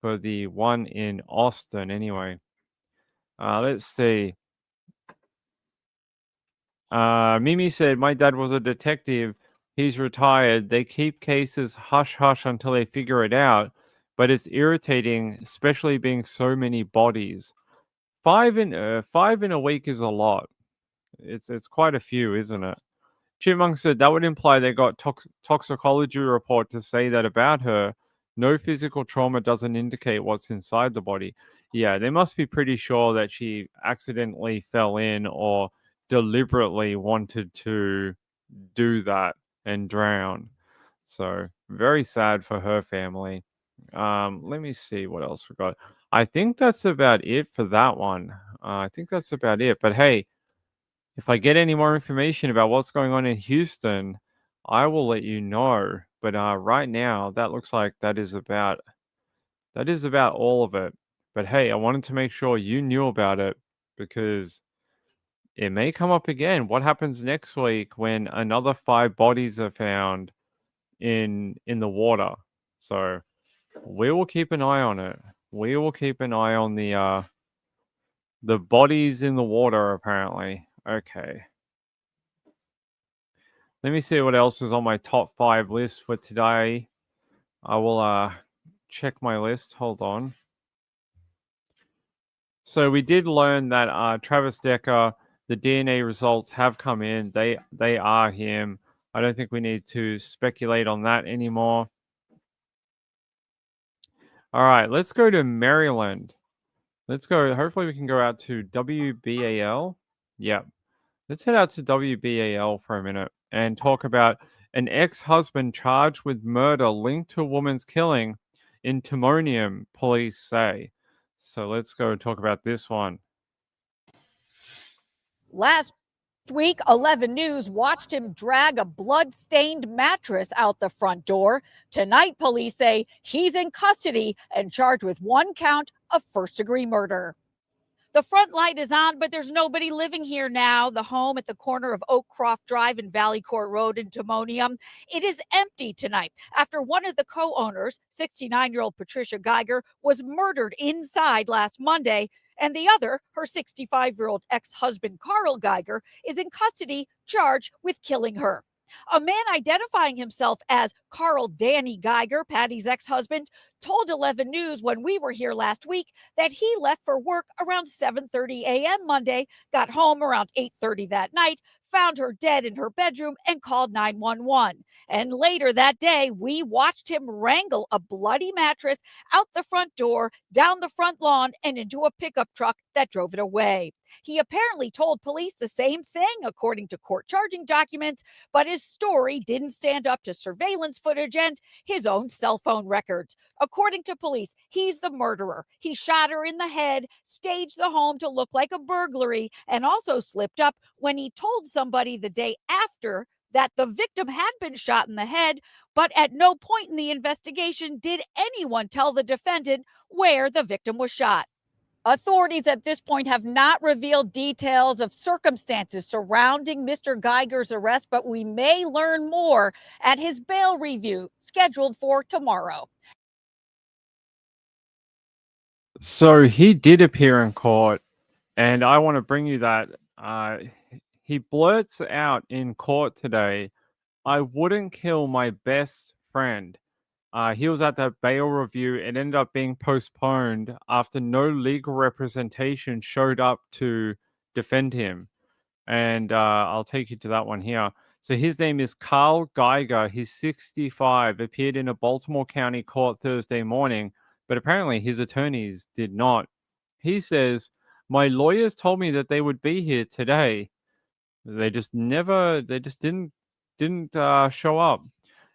the one in Austin anyway. Let's see. Mimi said, my dad was a detective. He's retired. They keep cases hush-hush until they figure it out. But it's irritating, especially being so many bodies. 5 in a week is a lot. It's quite a few, isn't it? Chipmunk said that would imply they got toxicology report to say that about her. No physical trauma doesn't indicate what's inside the body. Yeah, they must be pretty sure that she accidentally fell in or deliberately wanted to do that and drown. So very sad for her family. Let me see what else we got. I think that's about it for that one. I think that's about it. But hey, if I get any more information about what's going on in Houston, I will let you know. But right now, that looks like that is about all of it. But hey, I wanted to make sure you knew about it because it may come up again. What happens next week when another 5 bodies are found in the water? So we will keep an eye on it. We will keep an eye on the bodies in the water, apparently. Okay. Let me see what else is on my top 5 list for today. I will check my list. Hold on. So we did learn that Travis Decker, the DNA results have come in. They are him. I don't think we need to speculate on that anymore. All right, let's go to Maryland. Let's go. Hopefully we can go out to WBAL. Yep. Let's head out to WBAL for a minute and talk about an ex-husband charged with murder linked to a woman's killing in Timonium, police say. So let's go and talk about this one. Last week, 11 News watched him drag a blood-stained mattress out the front door. Tonight, police say he's in custody and charged with 1 count of first-degree murder. The front light is on, but there's nobody living here now. The home at the corner of Oakcroft Drive and Valley Court Road in Timonium, it is empty tonight after one of the co-owners, 69-year-old Patricia Geiger, was murdered inside last Monday, and the other, her 65-year-old ex-husband Carl Geiger, is in custody charged with killing her. A man identifying himself as Carl Danny Geiger, Patty's ex-husband, told 11 News when we were here last week that he left for work around 7:30 a.m. Monday, got home around 8:30 that night, found her dead in her bedroom, and called 911. And later that day, we watched him wrangle a bloody mattress out the front door, down the front lawn, and into a pickup truck that drove it away. He apparently told police the same thing, according to court charging documents, but his story didn't stand up to surveillance footage and his own cell phone records. According to police, he's the murderer. He shot her in the head, staged the home to look like a burglary, and also slipped up when he told somebody the day after that the victim had been shot in the head, but at no point in the investigation did anyone tell the defendant where the victim was shot. Authorities at this point have not revealed details of circumstances surrounding Mr. Geiger's arrest, but we may learn more at his bail review scheduled for tomorrow. So he did appear in court, and I want to bring you that. He blurts out in court today, "I wouldn't kill my best friend." He was at that bail review. It ended up being postponed after no legal representation showed up to defend him. And I'll take you to that one here. So his name is Carl Geiger. He's 65, appeared in a Baltimore County court Thursday morning, but apparently his attorneys did not. He says, "My lawyers told me that they would be here today. They just didn't show up."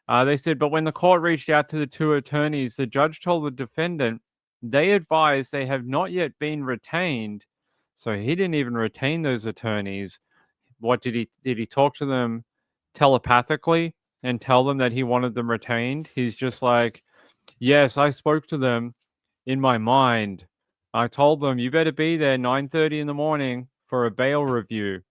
They said, but when the court reached out to the 2 attorneys, the judge told the defendant they advised they have not yet been retained. So he didn't even retain those attorneys. What did he talk to them telepathically and tell them that he wanted them retained? He's just like, "Yes, I spoke to them in my mind. I told them you better be there 9:30 in the morning for a bail review."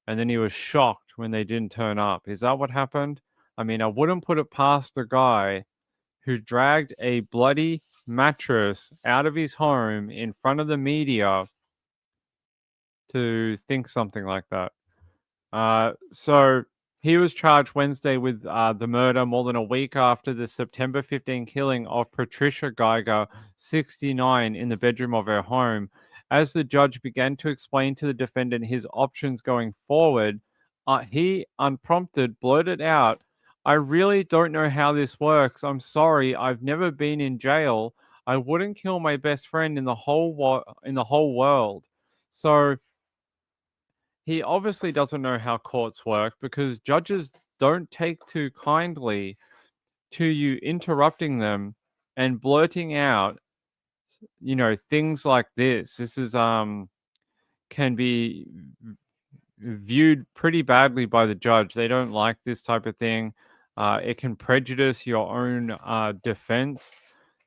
And then he was shocked when they didn't turn up. Is that what happened? I mean, I wouldn't put it past the guy who dragged a bloody mattress out of his home in front of the media to think something like that. So he was charged Wednesday with the murder more than a week after the September 15 killing of Patricia Geiger, 69, in the bedroom of her home. As the judge began to explain to the defendant his options going forward, he, unprompted, blurted out, I really don't know how this works. I'm sorry. I've never been in jail. I wouldn't kill my best friend in the whole world. So he obviously doesn't know how courts work because judges don't take too kindly to you interrupting them and blurting out, things like this. This is can be viewed pretty badly by the judge. They don't like this type of thing. It can prejudice your own defense,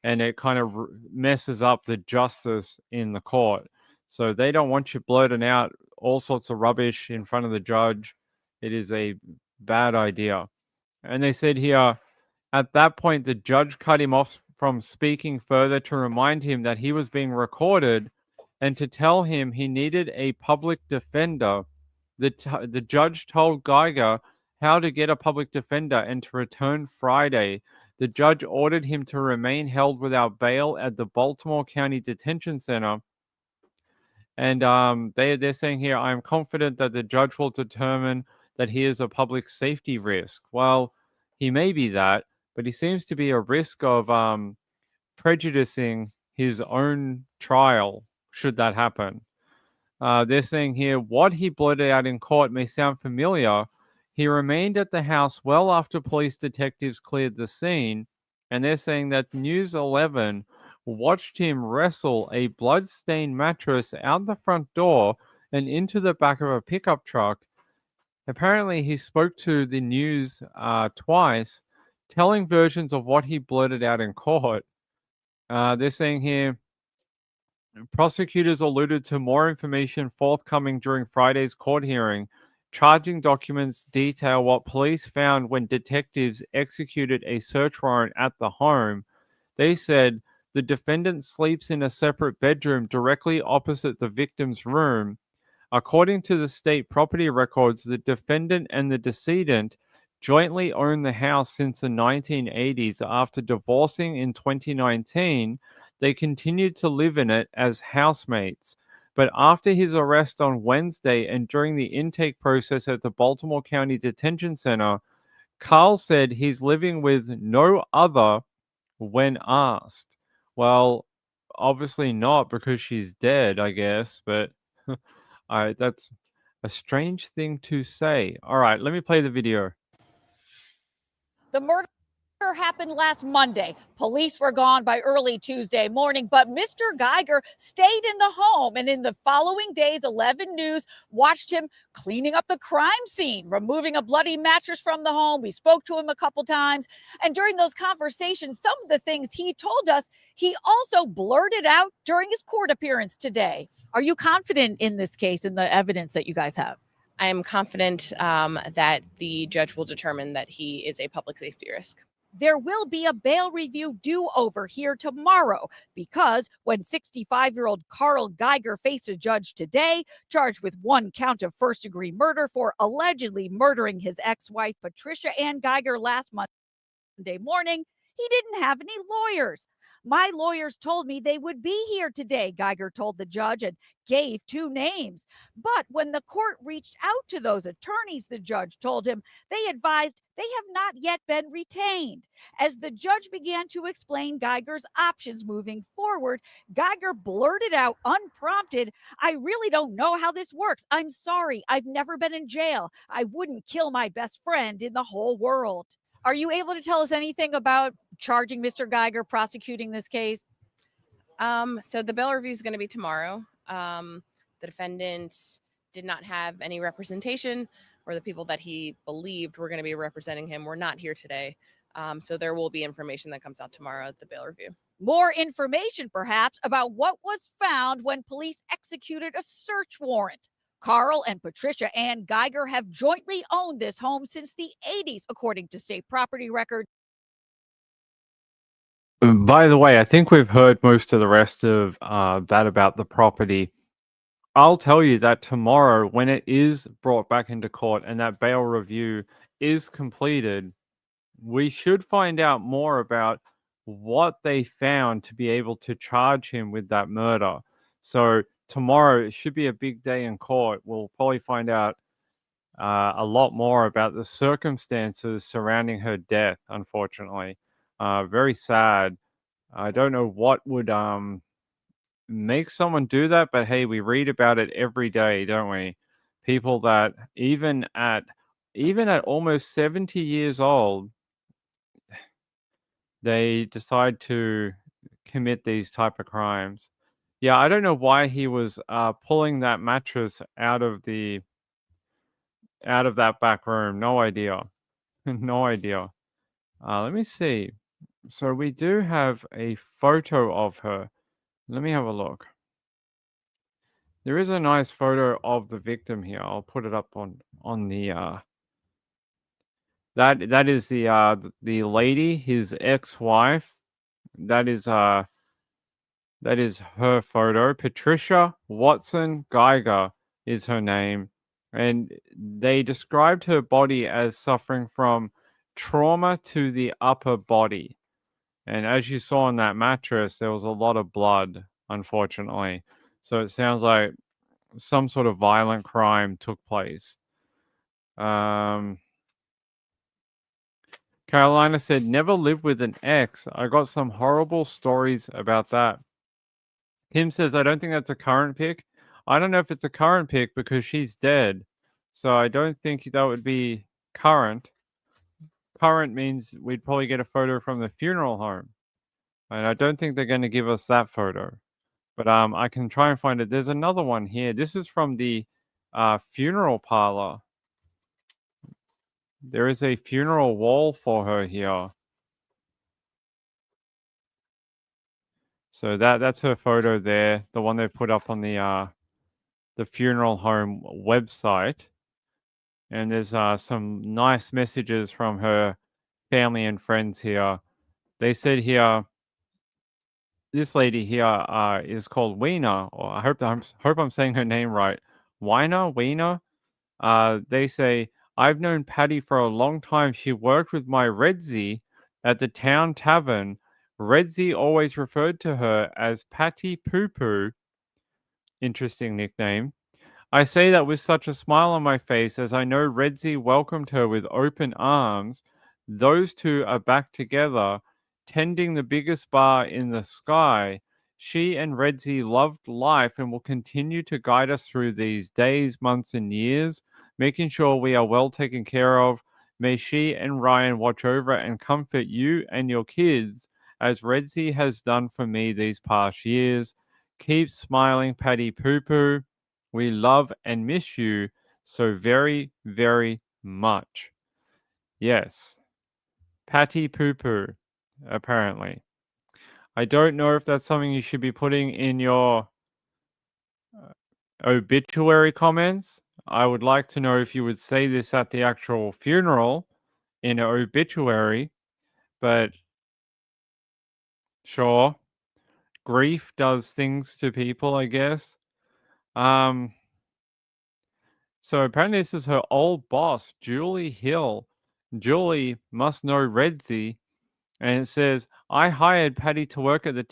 and it kind of messes up the justice in the court. So they don't want you blurting out all sorts of rubbish in front of the judge. It is a bad idea. And they said here, at that point, the judge cut him off from speaking further to remind him that he was being recorded and to tell him he needed a public defender. The judge told Geiger how to get a public defender and to return Friday. The judge ordered him to remain held without bail at the Baltimore County Detention Center. And they're saying here, I am confident that the judge will determine that he is a public safety risk. Well, he may be that, but he seems to be a risk of prejudicing his own trial should that happen. They're saying here, what he blurted out in court may sound familiar. He remained at the house well after police detectives cleared the scene, and they're saying that News 11 watched him wrestle a blood-stained mattress out the front door and into the back of a pickup truck. Apparently, he spoke to the news twice, telling versions of what he blurted out in court. They're saying here, prosecutors alluded to more information forthcoming during Friday's court hearing. Charging documents detail what police found when detectives executed a search warrant at the home. They said the defendant sleeps in a separate bedroom directly opposite the victim's room. According to the state property records, the defendant and the decedent jointly owned the house since the 1980s. After divorcing in 2019, they continued to live in it as housemates. But after his arrest on Wednesday and during the intake process at the Baltimore County Detention Center, Carl said he's living with no other when asked. Well, obviously not, because she's dead, I guess, but that's a strange thing to say. All right, let me play the video. The murder happened last Monday. Police were gone by early Tuesday morning, but Mr. Geiger stayed in the home. And in the following days, 11 News watched him cleaning up the crime scene, removing a bloody mattress from the home. We spoke to him a couple times. And during those conversations, some of the things he told us, he also blurted out during his court appearance today. Are you confident in this case and the evidence that you guys have? I am confident that the judge will determine that he is a public safety risk. There will be a bail review due over here tomorrow because when 65-year-old Carl Geiger faced a judge today, charged with 1 count of first-degree murder for allegedly murdering his ex-wife, Patricia Ann Geiger, last Monday morning, he didn't have any lawyers. My lawyers told me they would be here today, Geiger told the judge, and gave 2 names. But when the court reached out to those attorneys, the judge told him, they advised they have not yet been retained. As the judge began to explain Geiger's options moving forward, Geiger blurted out unprompted, I really don't know how this works. I'm sorry. I've never been in jail. I wouldn't kill my best friend in the whole world. Are you able to tell us anything about charging Mr. Geiger, prosecuting this case? So the bail review is going to be tomorrow. The defendant did not have any representation, or the people that he believed were going to be representing him were not here today. So there will be information that comes out tomorrow at the bail review. More information, perhaps, about what was found when police executed a search warrant. Carl and Patricia Ann Geiger have jointly owned this home since the 80s, according to state property records. By the way, I think we've heard most of the rest of that about the property. I'll tell you that tomorrow, when it is brought back into court and that bail review is completed, we should find out more about what they found to be able to charge him with that murder. So tomorrow, it should be a big day in court. We'll probably find out a lot more about the circumstances surrounding her death, unfortunately. Very sad. I don't know what would make someone do that, but hey, we read about it every day, don't we? People that even at almost 70 years old, they decide to commit these type of crimes. Yeah, I don't know why he was pulling that mattress out of that back room. No idea. No idea. Let me see. So we do have a photo of her. Let me have a look. There is a nice photo of the victim here. I'll put it up on the that is the lady, his ex-wife. That is her photo. Patricia Watson Geiger is her name. And they described her body as suffering from trauma to the upper body. And as you saw on that mattress, there was a lot of blood, unfortunately. So it sounds like some sort of violent crime took place. Carolina said, never lived with an ex. I got some horrible stories about that. Kim says, I don't think that's a current pic. I don't know if it's a current pic because she's dead. So I don't think that would be current. Current means we'd probably get a photo from the funeral home. And I don't think they're going to give us that photo. But I can try and find it. There's another one here. This is from the funeral parlor. There is a funeral wall for her here. So that's her photo there, the one they put up on the funeral home website. And there's some nice messages from her family and friends here. They said here, this lady here is called Weena, or I hope I'm saying her name right. Weena. They say, I've known Patty for a long time. She worked with my Redzi at the town tavern. Redzi always referred to her as Patty Poo Poo. Interesting nickname. I say that with such a smile on my face as I know Redzi welcomed her with open arms. Those two are back together, tending the biggest bar in the sky. She and Redzi loved life and will continue to guide us through these days, months, and years, making sure we are well taken care of. May she and Ryan watch over and comfort you and your kids as Redzi has done for me these past years. Keep smiling, Patty Poo Poo. We love and miss you so very, very much. Yes. Patty Poo Poo, apparently. I don't know if that's something you should be putting in your obituary comments. I would like to know if you would say this at the actual funeral in an obituary, but sure. Grief does things to people, I guess. So apparently this is her old boss, Julie Hill. Julie must know Redzi. And it says, I hired Patty to work at the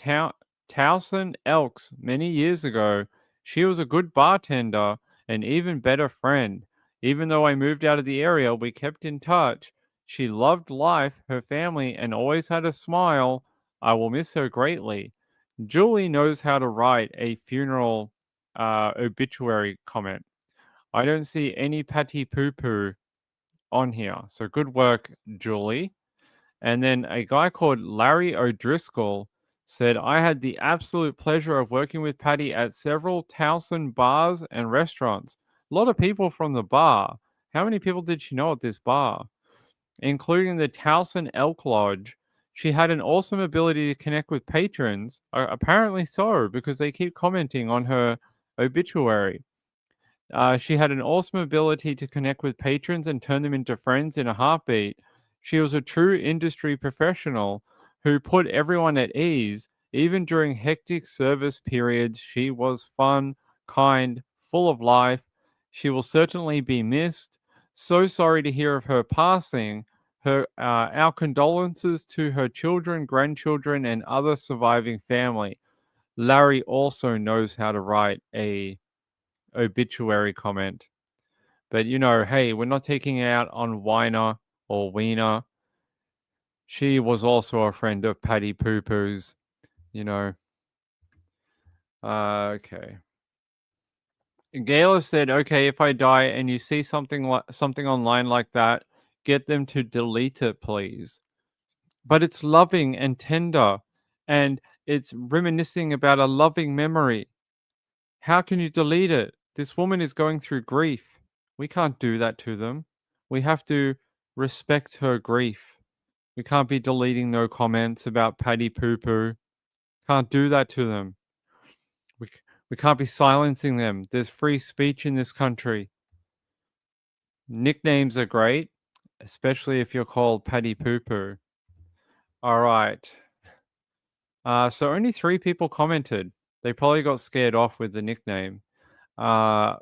Towson Elks many years ago. She was a good bartender, an even better friend. Even though I moved out of the area, we kept in touch. She loved life, her family, and always had a smile. I will miss her greatly. Julie knows how to write a funeral obituary comment. I don't see any Patty Poo Poo on here. So good work, Julie. And then a guy called Larry O'Driscoll said, I had the absolute pleasure of working with Patty at several Towson bars and restaurants. A lot of people from the bar. How many people did she know at this bar? Including the Towson Elk Lodge. She had an awesome ability to connect with patrons. Apparently so, because they keep commenting on her obituary. She had an awesome ability to connect with patrons and turn them into friends in a heartbeat. She was a true industry professional who put everyone at ease. Even during hectic service periods, she was fun, kind, full of life. She will certainly be missed. So sorry to hear of her passing. Our condolences to her children, grandchildren, and other surviving family. Larry also knows how to write a obituary comment. But, hey, we're not taking it out on Weiner or Wiener. She was also a friend of Patty Poo Poo's, Okay. Gayla said, okay, if I die and you see something online like that, get them to delete it, please. But it's loving and tender, and it's reminiscing about a loving memory. How can you delete it? This woman is going through grief. We can't do that to them. We have to respect her grief. We can't be deleting no comments about Patty Poo Poo. Can't do that to them. We can't be silencing them. There's free speech in this country. Nicknames are great, especially if you're called Patty Poo Poo. All right. So only 3 people commented. They probably got scared off with the nickname. Her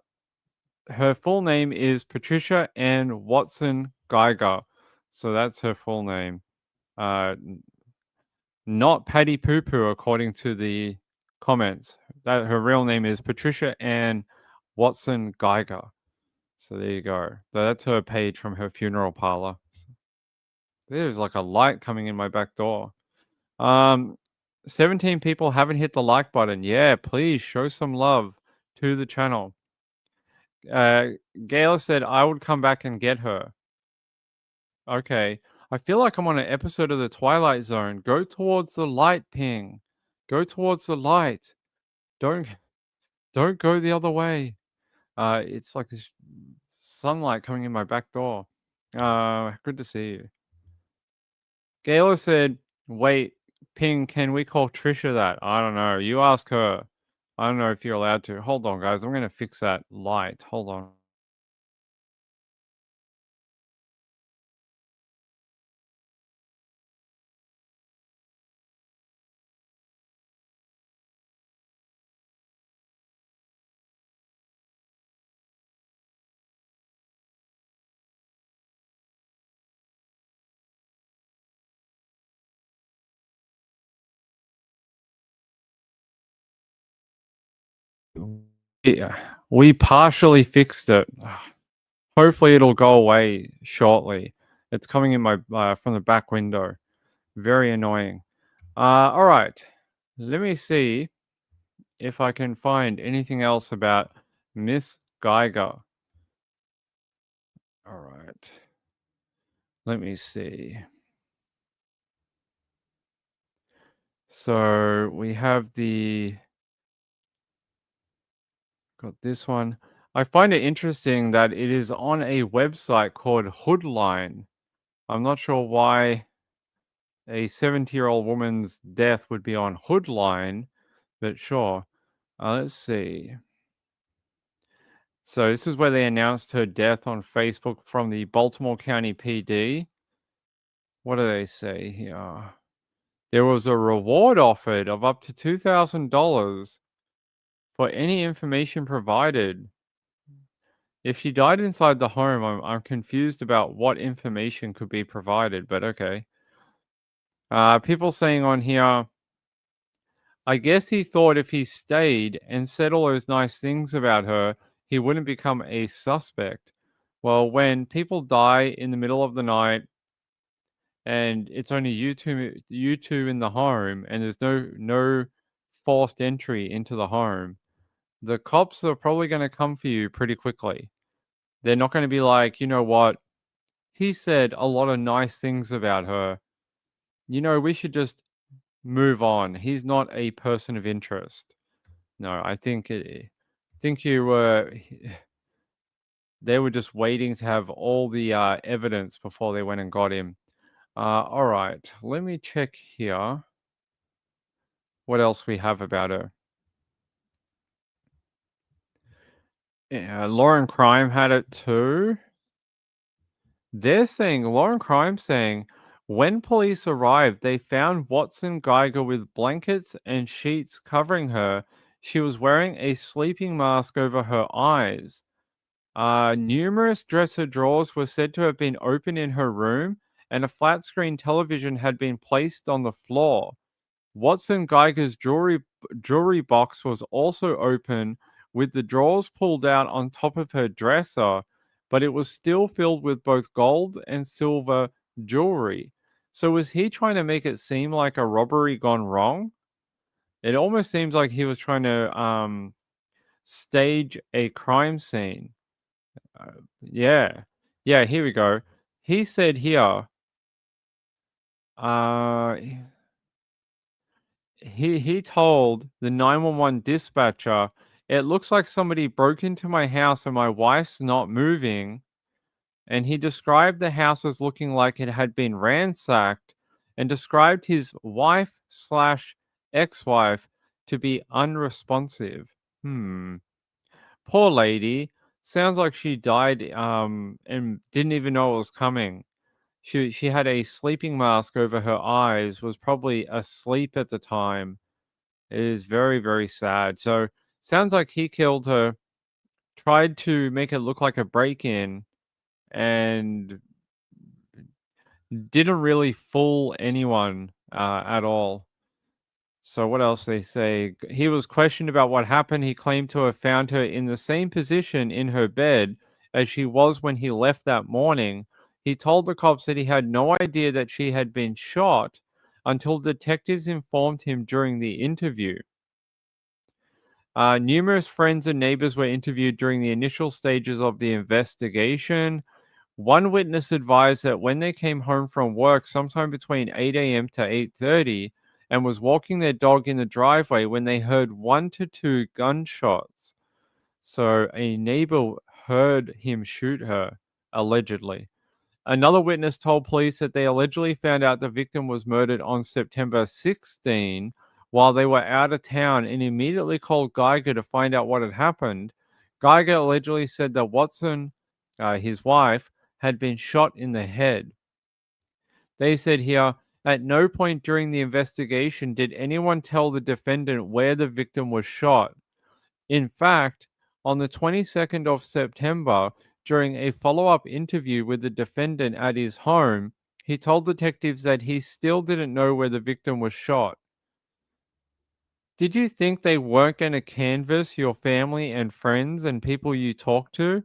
full name is Patricia Ann Watson Geiger. So that's her full name. Not Patty Poo Poo, according to the comments. That her real name is Patricia Ann Watson Geiger. So there you go. That's her page from her funeral parlor. There's like a light coming in my back door. 17 people haven't hit the like button. Yeah, please show some love to the channel. Gayla said, I would come back and get her. Okay. I feel like I'm on an episode of The Twilight Zone. Go towards the light, Ping. Go towards the light. Don't go the other way. It's like this sunlight coming in my back door. Good to see you. Gayla said, wait, Ping, can we call Trisha that? I don't know. You ask her. I don't know if you're allowed to. Hold on, guys. I'm going to fix that light. Hold on. Yeah, we partially fixed it. Hopefully it'll go away shortly. It's coming in my from the back window. Very annoying. All right. Let me see if I can find anything else about Miss Geiger. All right. Let me see. So we have got this one. I find it interesting that it is on a website called Hoodline. I'm not sure why a 70-year-old woman's death would be on Hoodline, but sure. Let's see. So this is where they announced her death on Facebook from the Baltimore County PD. What do they say here? There was a reward offered of up to $2,000 for any information provided. If she died inside the home, I'm confused about what information could be provided, but okay. People saying on here, I guess he thought if he stayed and said all those nice things about her, he wouldn't become a suspect. Well, when people die in the middle of the night and it's only you two in the home and there's no forced entry into the home, the cops are probably going to come for you pretty quickly. They're not going to be like, you know what? He said a lot of nice things about her. We should just move on. He's not a person of interest. No, I think you were. They were just waiting to have all the evidence before they went and got him. All right, let me check here. What else we have about her? Yeah, Lauren Crime had it too. They're saying, Lauren Crime saying, when police arrived, they found Watson Geiger with blankets and sheets covering her. She was wearing a sleeping mask over her eyes. Numerous dresser drawers were said to have been open in her room, and a flat screen television had been placed on the floor. Watson Geiger's jewelry box was also open, with the drawers pulled out on top of her dresser, but it was still filled with both gold and silver jewelry. So was he trying to make it seem like a robbery gone wrong? It almost seems like he was trying to stage a crime scene. Yeah. Yeah, here we go. He said here, he told the 911 dispatcher, "It looks like somebody broke into my house and my wife's not moving." And he described the house as looking like it had been ransacked and described his wife slash ex-wife to be unresponsive. Poor lady. Sounds like she died and didn't even know it was coming. She had a sleeping mask over her eyes, was probably asleep at the time. It is very, very sad. So sounds like he killed her, tried to make it look like a break-in, and didn't really fool anyone at all. So what else they say? He was questioned about what happened. He claimed to have found her in the same position in her bed as she was when he left that morning. He told the cops that he had no idea that she had been shot until detectives informed him during the interview. Numerous friends and neighbors were interviewed during the initial stages of the investigation. One witness advised that when they came home from work sometime between 8 a.m. to 8:30 and was walking their dog in the driveway when they heard 1 to 2 gunshots. So a neighbor heard him shoot her, allegedly. Another witness told police that they allegedly found out the victim was murdered on September 16 while they were out of town and immediately called Geiger to find out what had happened. Geiger allegedly said that Watson, his wife, had been shot in the head. They said here, at no point during the investigation did anyone tell the defendant where the victim was shot. In fact, on the 22nd of September, during a follow-up interview with the defendant at his home, he told detectives that he still didn't know where the victim was shot. Did you think they weren't going to canvass your family and friends and people you talk to?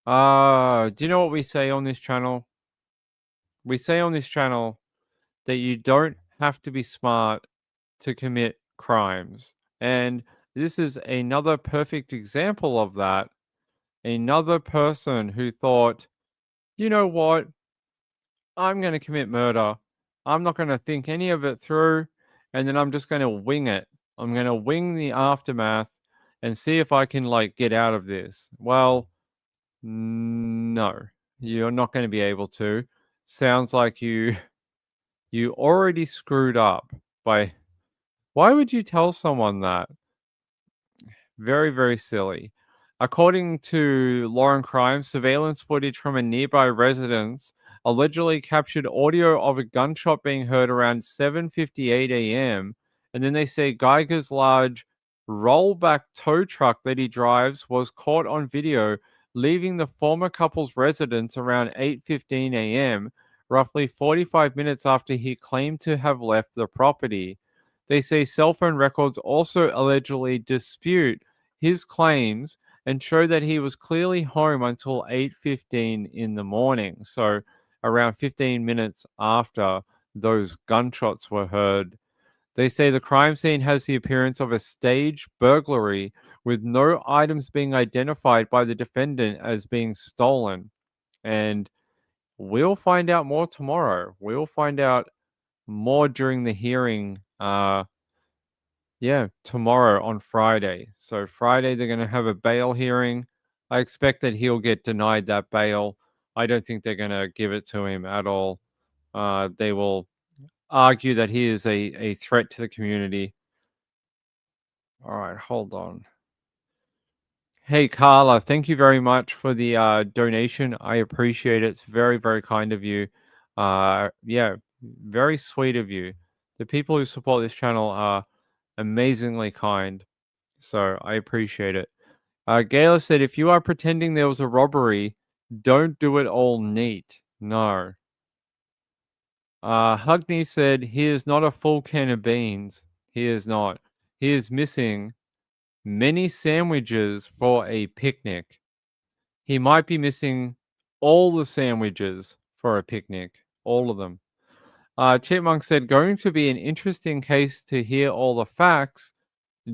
Do you know what we say on this channel? We say on this channel that you don't have to be smart to commit crimes. And this is another perfect example of that. Another person who thought, you know what? I'm going to commit murder. I'm not going to think any of it through. And then I'm just going to wing it. I'm going to wing the aftermath and see if I can get out of this. Well, no, you're not going to be able to. Sounds like you already screwed up by... Why would you tell someone that? Very, very silly. According to Lauren Crime, surveillance footage from a nearby residence allegedly captured audio of a gunshot being heard around 7:58 a.m. And then they say Geiger's large rollback tow truck that he drives was caught on video leaving the former couple's residence around 8:15 a.m., roughly 45 minutes after he claimed to have left the property. They say cell phone records also allegedly dispute his claims and show that he was clearly home until 8:15 in the morning. So around 15 minutes after those gunshots were heard. They say the crime scene has the appearance of a staged burglary with no items being identified by the defendant as being stolen. And we'll find out more tomorrow. We'll find out more during the hearing. Tomorrow on Friday. So Friday they're going to have a bail hearing. I expect that he'll get denied that bail. I don't think they're going to give it to him at all. They will argue that he is a threat to the community. All right, hold on. Hey, Carla, thank you very much for the donation. I appreciate it. It's very, very kind of you. Very sweet of you. The people who support this channel are amazingly kind. So I appreciate it. Gayla said, if you are pretending there was a robbery, don't do it all neat. No. Hugney said, he is not a full can of beans. He is not. He is missing many sandwiches for a picnic. He might be missing all the sandwiches for a picnic, all of them. Chipmunk said, going to be an interesting case to hear all the facts.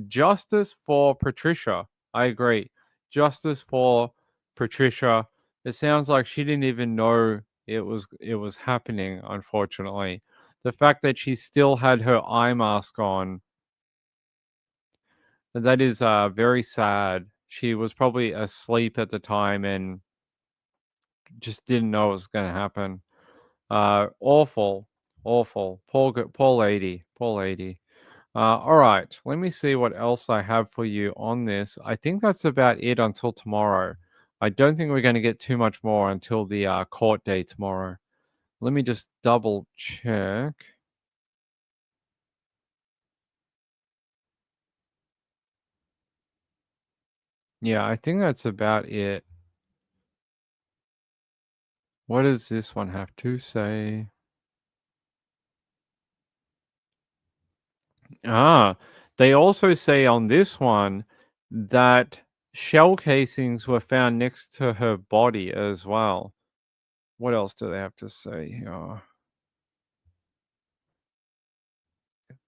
Justice for Patricia. I agree. Justice for Patricia. It sounds like she didn't even know it was happening, unfortunately. The fact that she still had her eye mask on, that is very sad. She was probably asleep at the time and just didn't know it was going to happen. Awful, awful. Poor lady, poor lady. All right, let me see what else I have for you on this. I think that's about it until tomorrow. I don't think we're going to get too much more until the court day tomorrow. Let me just double check. Yeah, I think that's about it. What does this one have to say? They also say on this one that shell casings were found next to her body as well. What else do they have to say here?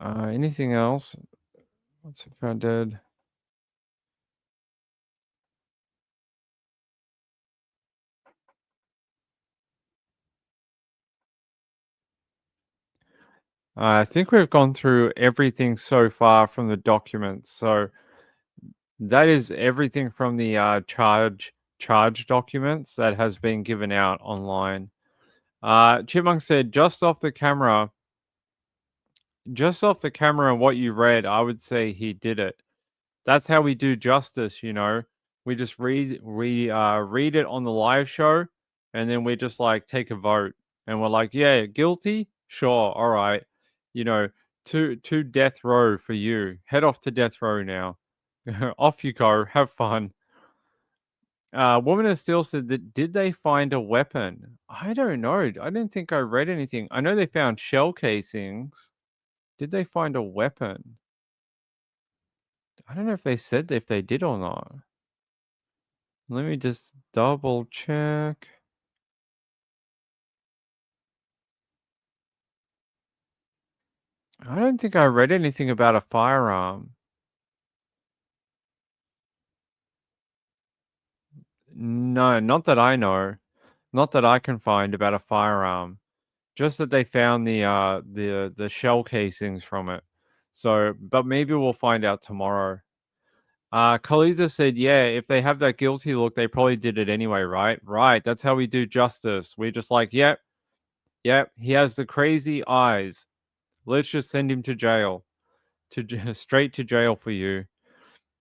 Anything else? What's it found dead? I think we've gone through everything so far from the documents. So that is everything from the charge documents that has been given out online. Chipmunk said, just off the camera, what you read, I would say he did it. That's how we do justice, you know. We just read it on the live show, and then we just like take a vote, and we're like, yeah, guilty, sure, all right, you know, to death row for you. Head off to death row now. Off you go. Have fun. Woman of Steel said that did they find a weapon? I don't know. I didn't think I read anything. I know they found shell casings. Did they find a weapon? I don't know if they said if they did or not. Let me just double check. I don't think I read anything about a firearm. No, not that I know. Not that I can find about a firearm. Just that they found the shell casings from it. So, but maybe we'll find out tomorrow. Khaliza said, yeah, if they have that guilty look, they probably did it anyway, right? Right. That's how we do justice. We're just like, yep, he has the crazy eyes. Let's just send him to jail. Straight to jail for you.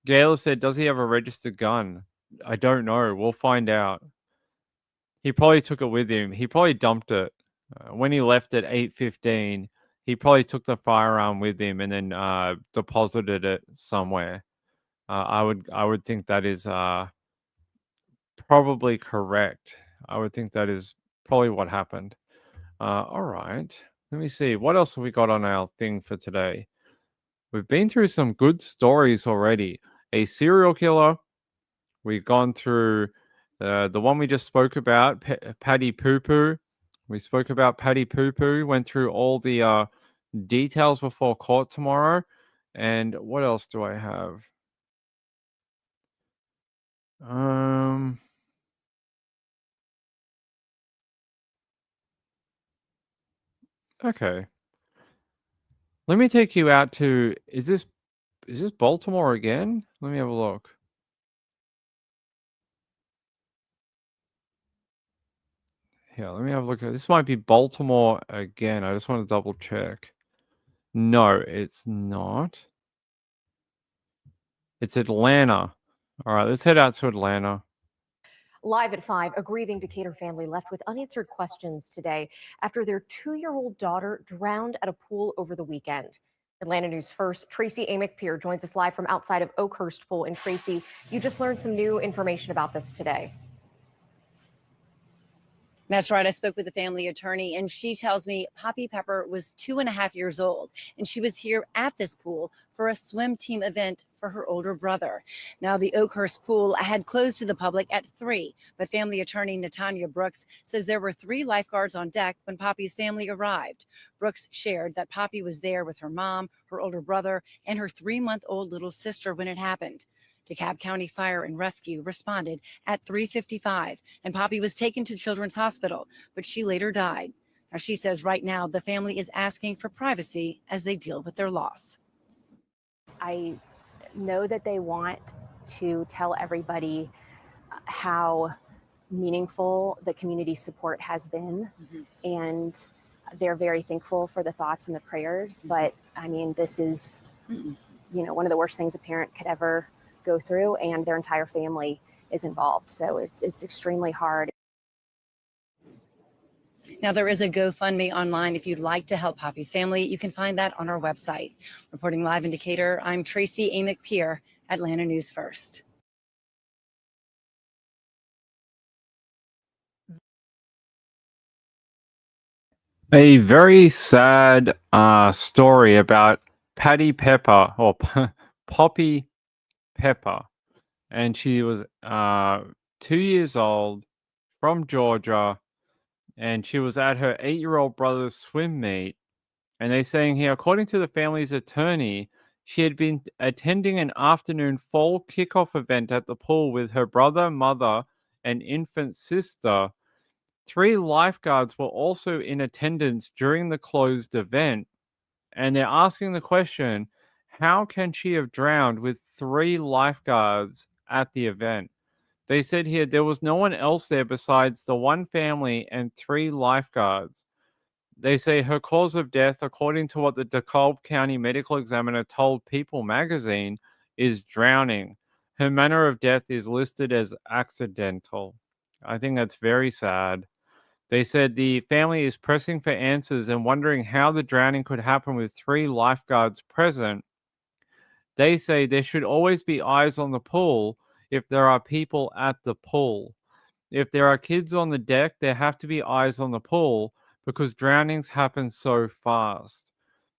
Gayla said, does he have a registered gun? I don't know. We'll find out. He probably took it with him. He probably dumped it. When he left at 8:15, he probably took the firearm with him and then deposited it somewhere. I would think that is probably correct. I would think that is probably what happened. All right. Let me see. What else have we got on our thing for today? We've been through some good stories already. A serial killer. We've gone through the one we just spoke about, Patty Poo Poo. We spoke about Patty Poo Poo. Went through all the details before court tomorrow. And what else do I have? Okay. Let me take you out to, is this Baltimore again? Let me have a look. Yeah, let me have a look. This might be Baltimore again. I just want to double check. No, it's not. It's Atlanta. All right, let's head out to Atlanta. Live at 5, a grieving Decatur family left with unanswered questions today after their 2-year-old daughter drowned at a pool over the weekend. Atlanta News First, Tracy Amick-Pier joins us live from outside of Oakhurst Pool. And Tracy, you just learned some new information about this today. That's right. I spoke with the family attorney, and she tells me Poppy Pepper was 2.5 years old, and she was here at this pool for a swim team event for her older brother. Now, the Oakhurst pool had closed to the public at 3, but family attorney Natanya Brooks says there were 3 lifeguards on deck when Poppy's family arrived. Brooks shared that Poppy was there with her mom, her older brother, and her 3-month-old little sister when it happened. DeKalb County Fire and Rescue responded at 3:55, and Poppy was taken to Children's Hospital, but she later died. Now, she says right now the family is asking for privacy as they deal with their loss. I know that they want to tell everybody how meaningful the community support has been, and they're very thankful for the thoughts and the prayers. But I mean, this is, one of the worst things a parent could ever go through, and their entire family is involved. So it's extremely hard. Now, there is a GoFundMe online if you'd like to help Poppy's family. You can find that on our website. Reporting live in Decatur, I'm Tracy Amick Pierre, Atlanta News First. A very sad story about Patty Pepper, or Poppy Pepper. And she was 2 years old, from Georgia, and she was at her 8-year-old brother's swim meet. And they're saying here, according to the family's attorney, she had been attending an afternoon fall kickoff event at the pool with her brother, mother, and infant sister. 3 lifeguards were also in attendance during the closed event. And they're asking the question, how can she have drowned with 3 lifeguards at the event? They said here there was no one else there besides the one family and 3 lifeguards. They say her cause of death, according to what the DeKalb County Medical Examiner told People magazine, is drowning. Her manner of death is listed as accidental. I think that's very sad. They said the family is pressing for answers and wondering how the drowning could happen with 3 lifeguards present. They say there should always be eyes on the pool if there are people at the pool. If there are kids on the deck, there have to be eyes on the pool because drownings happen so fast.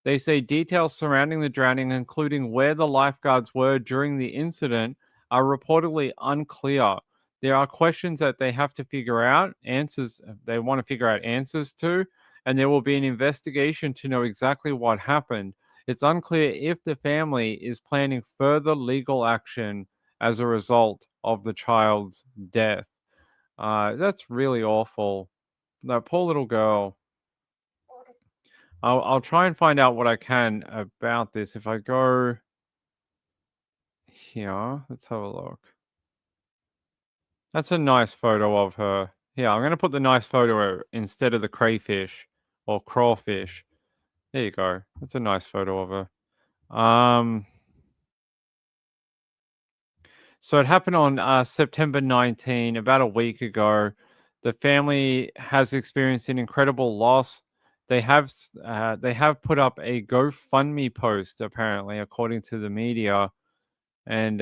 They say details surrounding the drowning, including where the lifeguards were during the incident, are reportedly unclear. There are questions that they have to figure out, answers they want to figure out answers to, and there will be an investigation to know exactly what happened. It's unclear if the family is planning further legal action as a result of the child's death. That's really awful. That poor little girl. I'll try and find out what I can about this. If I go here, let's have a look. That's a nice photo of her. Yeah, I'm going to put the nice photo instead of the crayfish or crawfish. There you go. That's a nice photo of her. So it happened on September 19, about a week ago. The family has experienced an incredible loss. They have put up a GoFundMe post, apparently, according to the media, and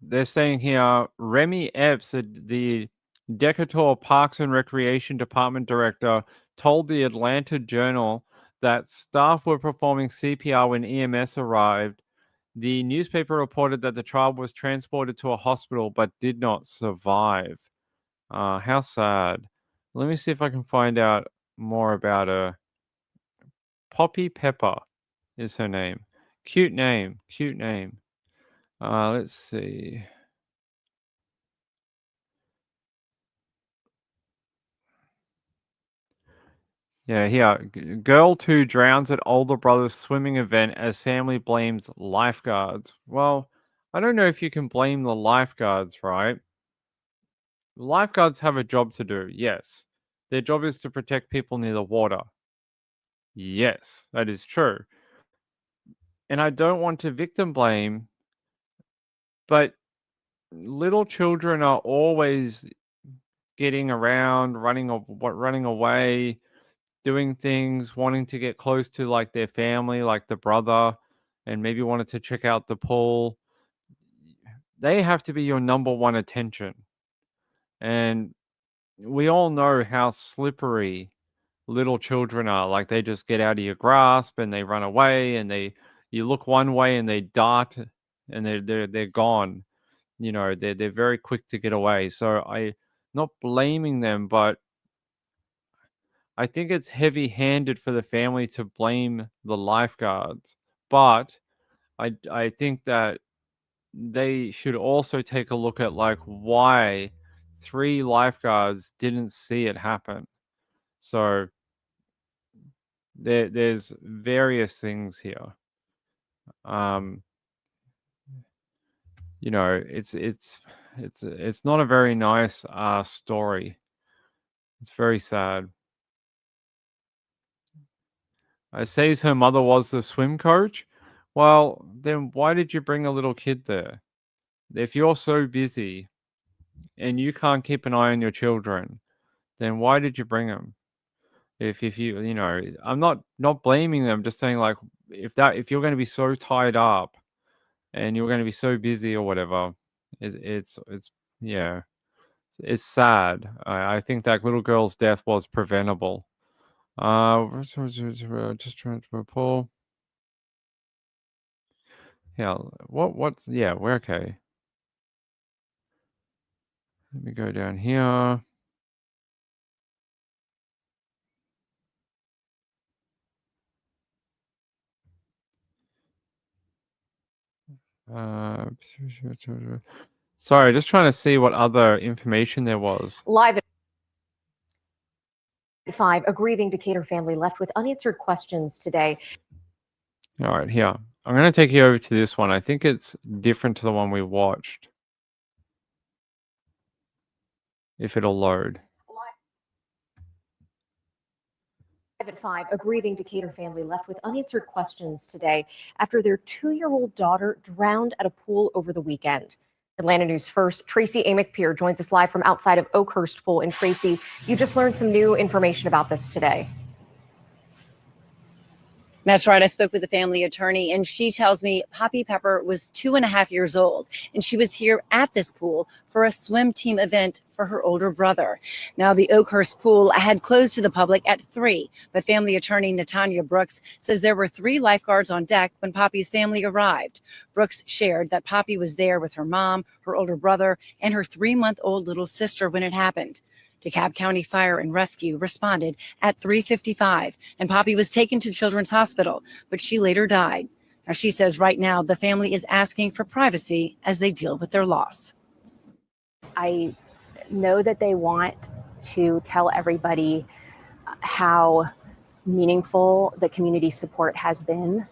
they're saying here, Remy Epps, the Decatur Parks and Recreation Department director, told the Atlanta Journal that staff were performing CPR when EMS arrived. The newspaper reported that the child was transported to a hospital but did not survive. How sad. Let me see if I can find out more about her. Poppy Pepper is her name. Cute name. Cute name. Let's see. Yeah, here. Girl 2 drowns at older brother's swimming event as family blames lifeguards. Well, I don't know if you can blame the lifeguards, right? Lifeguards have a job to do, yes. Their job is to protect people near the water. Yes, that is true. And I don't want to victim blame, but little children are always getting around, running away, doing things, wanting to get close to like their family, like the brother, and maybe wanted to check out the pool. they have to be your number one attention. And we all know how slippery little children are. Like they just get out of your grasp and they run away, and you look one way and they dart and they're gone. You know, they're very quick to get away. So I not blaming them, but I think it's heavy-handed for the family to blame the lifeguards. But I think that they should also take a look at like why 3 lifeguards didn't see it happen. So there's various things here. You know, it's not a very nice story. It's very sad. It says her mother was the swim coach. Well, then why did you bring a little kid there? If you're so busy and you can't keep an eye on your children, then why did you bring them? If you know, I'm not blaming them, just saying like if you're going to be so tied up and you're going to be so busy or whatever, it's yeah, it's sad. I think that little girl's death was preventable. Just trying to pull. Yeah, what? Yeah, we're okay. Let me go down here. Sorry, just trying to see what other information there was. Live at 5, a grieving Decatur family left with unanswered questions today. All right, here. I'm going to take you over to this one. I think it's different to the one we watched. If it'll load. Live at 5, a grieving Decatur family left with unanswered questions today after their 2-year-old daughter drowned at a pool over the weekend. Atlanta News First, Tracy Amick Pier joins us live from outside of Oakhurst Pool. And Tracy, you just learned some new information about this today. That's right. I spoke with the family attorney, and she tells me Poppy Pepper was 2.5 years old, and she was here at this pool for a swim team event for her older brother. Now, the Oakhurst pool had closed to the public at 3, but family attorney Natanya Brooks says there were 3 lifeguards on deck when Poppy's family arrived. Brooks shared that Poppy was there with her mom, her older brother, and her 3-month-old little sister when it happened. DeKalb County Fire and Rescue responded at 3:55, and Poppy was taken to Children's Hospital, but she later died. Now, she says right now the family is asking for privacy as they deal with their loss. I know that they want to tell everybody how meaningful the community support has been,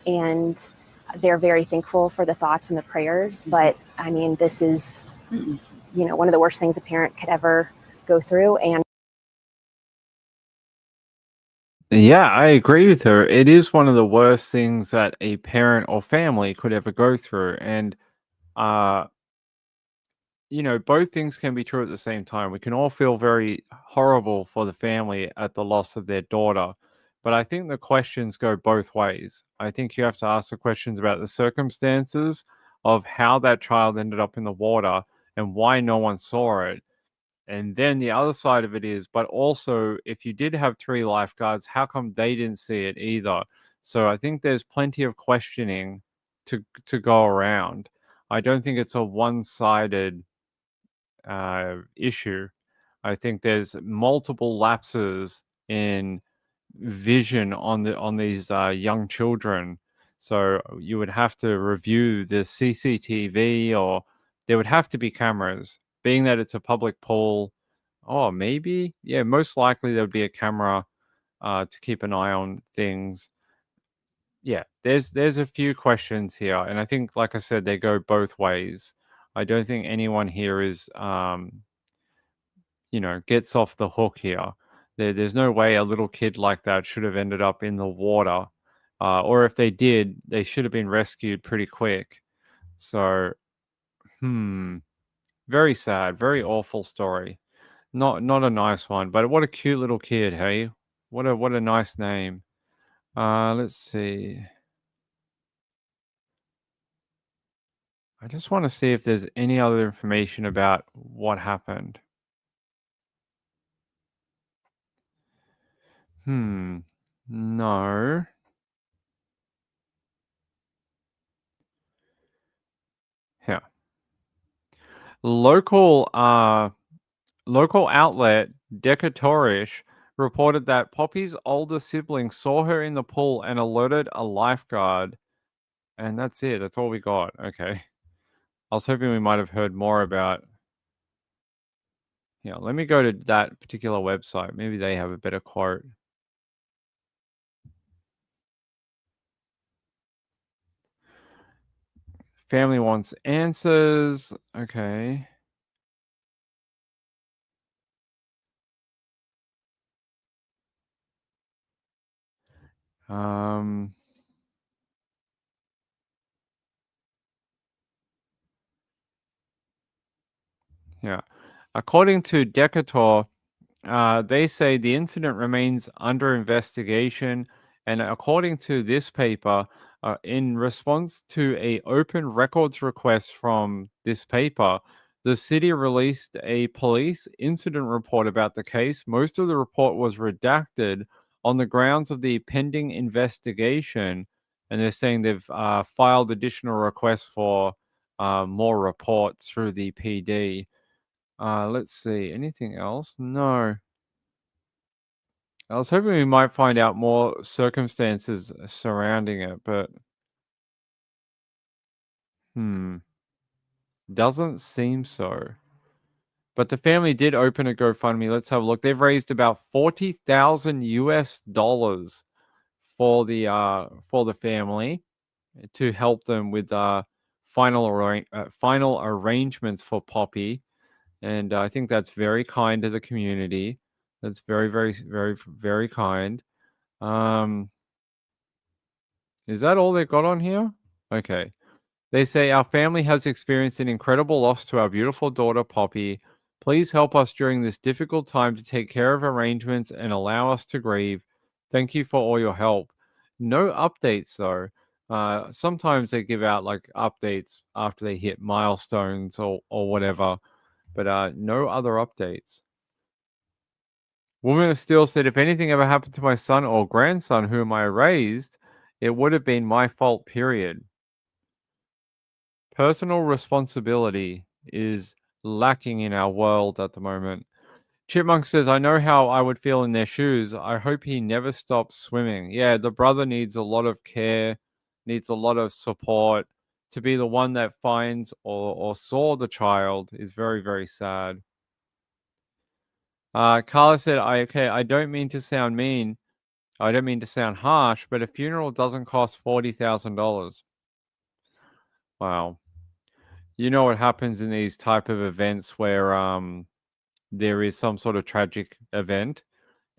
and they're very thankful for the thoughts and the prayers. But I mean, this is, one of the worst things a parent could ever go through. And Yeah, I agree with her. It is one of the worst things that a parent or family could ever go through. And both things can be true at the same time. We can all feel very horrible for the family at the loss of their daughter. But I think the questions go both ways. I think you have to ask the questions about the circumstances of how that child ended up in the water and why no one saw it. And then the other side of it is, but also if you did have 3 lifeguards, how come they didn't see it either? So I think there's plenty of questioning to go around. I don't think it's a one-sided issue. I think there's multiple lapses in vision on these young children. So you would have to review the CCTV, or there would have to be cameras. Being that it's a public pool, maybe, yeah, most likely there would be a camera to keep an eye on things. Yeah, there's a few questions here, and I think, like I said, they go both ways. I don't think anyone here is, gets off the hook here. There's no way a little kid like that should have ended up in the water, or if they did, they should have been rescued pretty quick. So, very sad, very awful story. Not a nice one, but what a cute little kid, hey? What a nice name. Let's see. I just want to see if there's any other information about what happened. No. Yeah. Local outlet Decatorish reported that Poppy's older sibling saw her in the pool and alerted a lifeguard. And that's it. That's all we got. Okay. I was hoping we might have heard more about. Yeah, let me go to that particular website. Maybe they have a better quote. Family wants answers. Okay. Um, yeah. According to Decatur, they say the incident remains under investigation. And according to this paper, in response to a open records request from this paper, the city released a police incident report about the case. Most of the report was redacted on the grounds of the pending investigation. And they're saying they've filed additional requests for more reports through the PD. Let's see. Anything else? No. I was hoping we might find out more circumstances surrounding it, but doesn't seem so. But the family did open a GoFundMe. Let's have a look. They've raised about $40,000 for the family to help them with final arrangements for Poppy, and I think that's very kind to the community. That's very, very, very, very kind. Is that all they've got on here? Okay. They say, our family has experienced an incredible loss to our beautiful daughter, Poppy. Please help us during this difficult time to take care of arrangements and allow us to grieve. Thank you for all your help. No updates, though. Sometimes they give out like updates after they hit milestones or whatever, but no other updates. Woman of Steel said, if anything ever happened to my son or grandson whom I raised, it would have been my fault, period. Personal responsibility is lacking in our world at the moment. Chipmunk says, I know how I would feel in their shoes. I hope he never stops swimming. Yeah, the brother needs a lot of care, needs a lot of support. To be the one that finds or saw the child is very, very sad. Carla said, I don't mean to sound mean. I don't mean to sound harsh, but a funeral doesn't cost $40,000. Wow. You know what happens in these type of events where there is some sort of tragic event?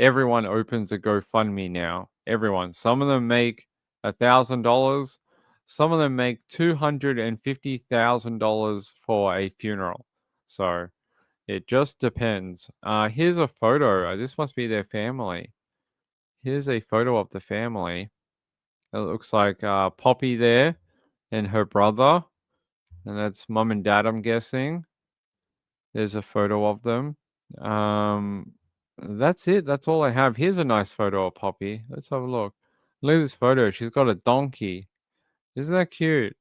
Everyone opens a GoFundMe now. Everyone. Some of them make $1,000. Some of them make $250,000 for a funeral. So it just depends. Here's a photo. This must be their family. Here's a photo of the family. It looks like Poppy there and her brother. And that's mum and dad, I'm guessing. There's a photo of them. That's it. That's all I have. Here's a nice photo of Poppy. Let's have a look. Look at this photo. She's got a donkey. Isn't that cute?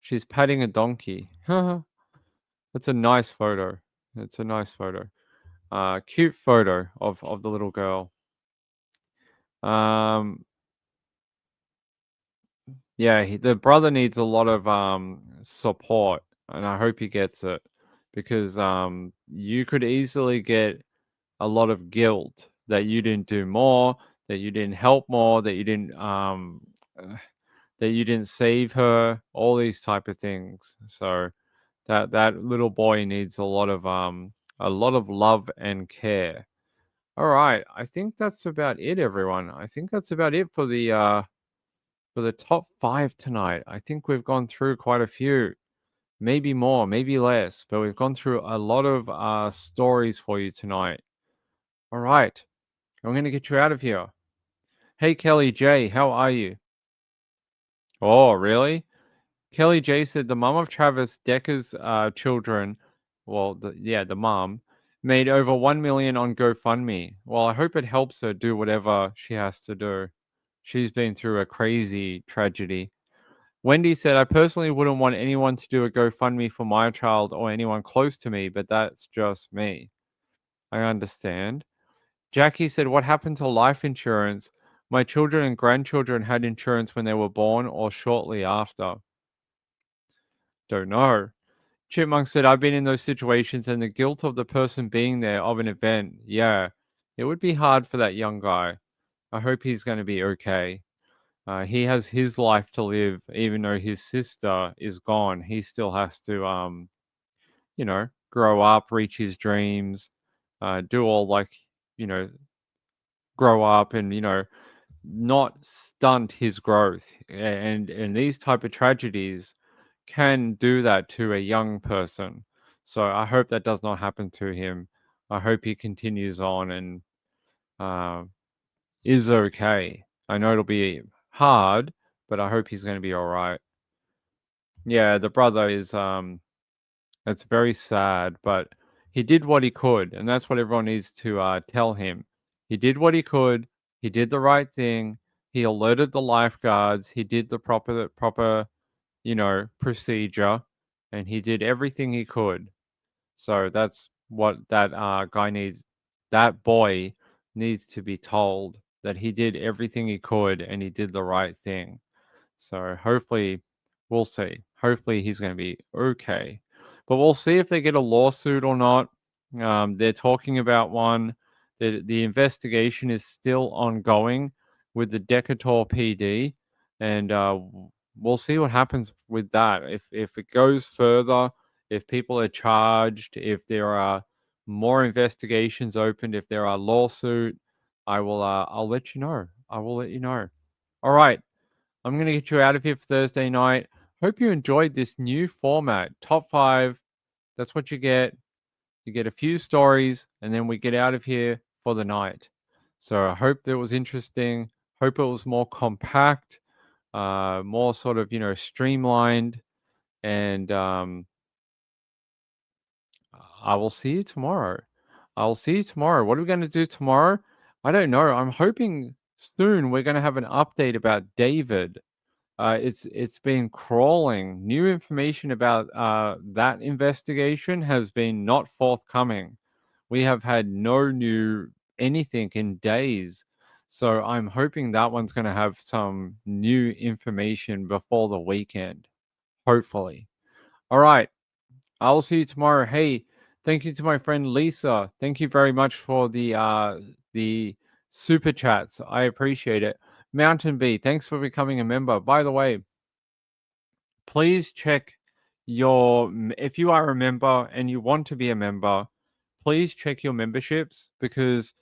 She's patting a donkey. That's a nice photo. It's a nice photo. Cute photo of the little girl. Yeah, the brother needs a lot of support, and I hope he gets it, because you could easily get a lot of guilt that you didn't do more, that you didn't help more, that you didn't save her, all these type of things. So that little boy needs a lot of love and care. All right, I think that's about it, everyone. I think that's about it for the top 5 tonight. I think we've gone through quite a few, maybe more, maybe less, but we've gone through a lot of stories for you tonight. All right, I'm going to get you out of here. Hey, Kelly J, how are you? Oh, really? Kelly J said the mom of Travis Decker's children, well, the mom, made over 1 million on GoFundMe. Well, I hope it helps her do whatever she has to do. She's been through a crazy tragedy. Wendy said, I personally wouldn't want anyone to do a GoFundMe for my child or anyone close to me, but that's just me. I understand. Jackie said, what happened to life insurance? My children and grandchildren had insurance when they were born or shortly after. Don't know. Chipmunk said, I've been in those situations and the guilt of the person being there of an event. Yeah, it would be hard for that young guy. I hope he's going to be okay. He has his life to live, even though his sister is gone. He still has to, grow up, reach his dreams, do all grow up and, not stunt his growth. And these type of tragedies can do that to a young person. So I hope that does not happen to him. I hope he continues on and is okay. I know it'll be hard, but I hope he's going to be all right. Yeah, the brother is it's very sad, but he did what he could, and that's what everyone needs to tell him. He did what he could. He did the right thing. He alerted the lifeguards. He did the proper procedure, and he did everything he could. So that's what that guy needs. That boy needs to be told that he did everything he could and he did the right thing. So hopefully, we'll see. Hopefully, he's going to be okay. But we'll see if they get a lawsuit or not. They're talking about one. The investigation is still ongoing with the Decatur PD, and we'll see what happens with that. If it goes further, if people are charged, if there are more investigations opened, if there are lawsuit, I'll let you know. I will let you know. All right. I'm going to get you out of here for Thursday night. Hope you enjoyed this new format. Top 5. That's what you get. You get a few stories, and then we get out of here for the night. So I hope that was interesting. Hope it was more compact, more sort of, streamlined. And I will see you tomorrow. I'll see you tomorrow. What are we going to do tomorrow? I don't know. I'm hoping soon we're going to have an update about David. It's been crawling. New information about that investigation has been not forthcoming. We have had no new anything in days. So I'm hoping that one's going to have some new information before the weekend. Hopefully. All right. I'll see you tomorrow. Hey, thank you to my friend Lisa. Thank you very much for the super chats. I appreciate it. Mountain Bee, thanks for becoming a member. By the way, please check if you are a member and you want to be a member, please check your memberships because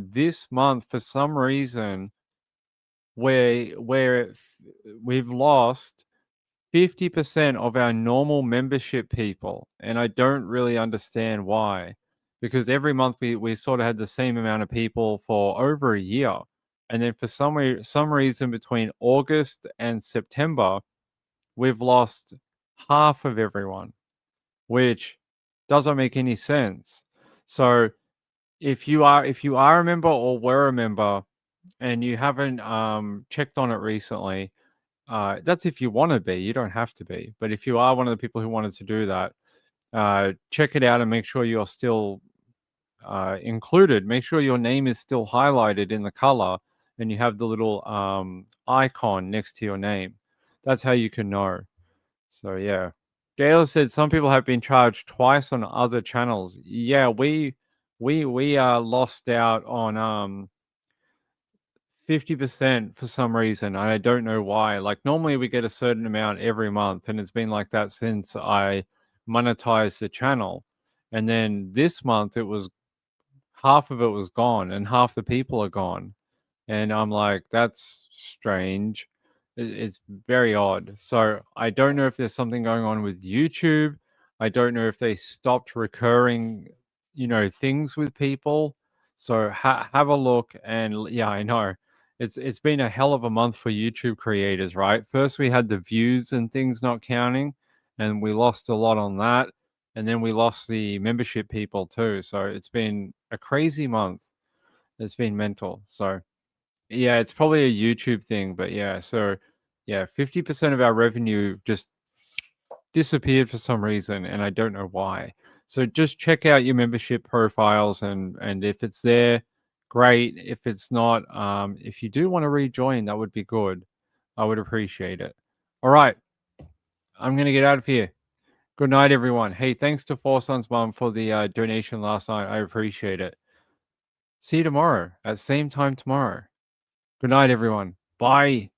this month, for some reason, we've lost 50% of our normal membership people, and I don't really understand why. Because every month we sort of had the same amount of people for over a year. And then for some reason between August and September, we've lost half of everyone, which doesn't make any sense. So if you are a member or were a member and you haven't checked on it recently, that's if you want to be. You don't have to be. But if you are one of the people who wanted to do that, check it out and make sure you're still included. Make sure your name is still highlighted in the color and you have the little icon next to your name. That's how you can know. So yeah. Gayla said some people have been charged twice on other channels. Yeah, we lost out on 50% for some reason. I don't know why. Like normally we get a certain amount every month, and it's been like that since I monetized the channel. And then this month it was half of it was gone and half the people are gone. And I'm like, that's strange. It's very odd. So I don't know if there's something going on with YouTube. I don't know if they stopped recurring, things with people. So have a look. And yeah, I know it's been a hell of a month for YouTube creators, right? First we had the views and things not counting, and we lost a lot on that, and then we lost the membership people too. So it's been a crazy month. It's been mental. So yeah, it's probably a YouTube thing, but yeah, so yeah, 50% of our revenue just disappeared for some reason, and I don't know why. So just check out your membership profiles, and if it's there, great. If it's not, if you do want to rejoin, that would be good. I would appreciate it. All right, I'm gonna get out of here. Good night, everyone. Hey, thanks to Four Sons Mom for the donation last night. I appreciate it. See you tomorrow at same time tomorrow. Good night, everyone. Bye.